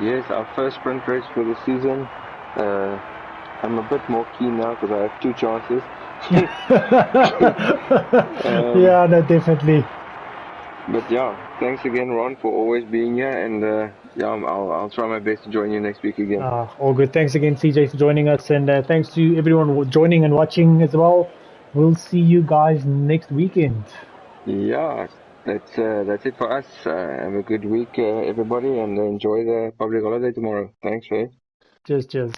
Yes, our first sprint race for the season. I'm a bit more keen now because I have 2 chances. Yeah, no, definitely. But yeah, thanks again, Ron, for always being here, and yeah, I'll try my best to join you next week again. All good. Thanks again, CJ, for joining us, and thanks to everyone joining and watching as well. We'll see you guys next weekend. Yeah, that's it for us. Have a good week, everybody, and enjoy the public holiday tomorrow. Thanks, man. Cheers.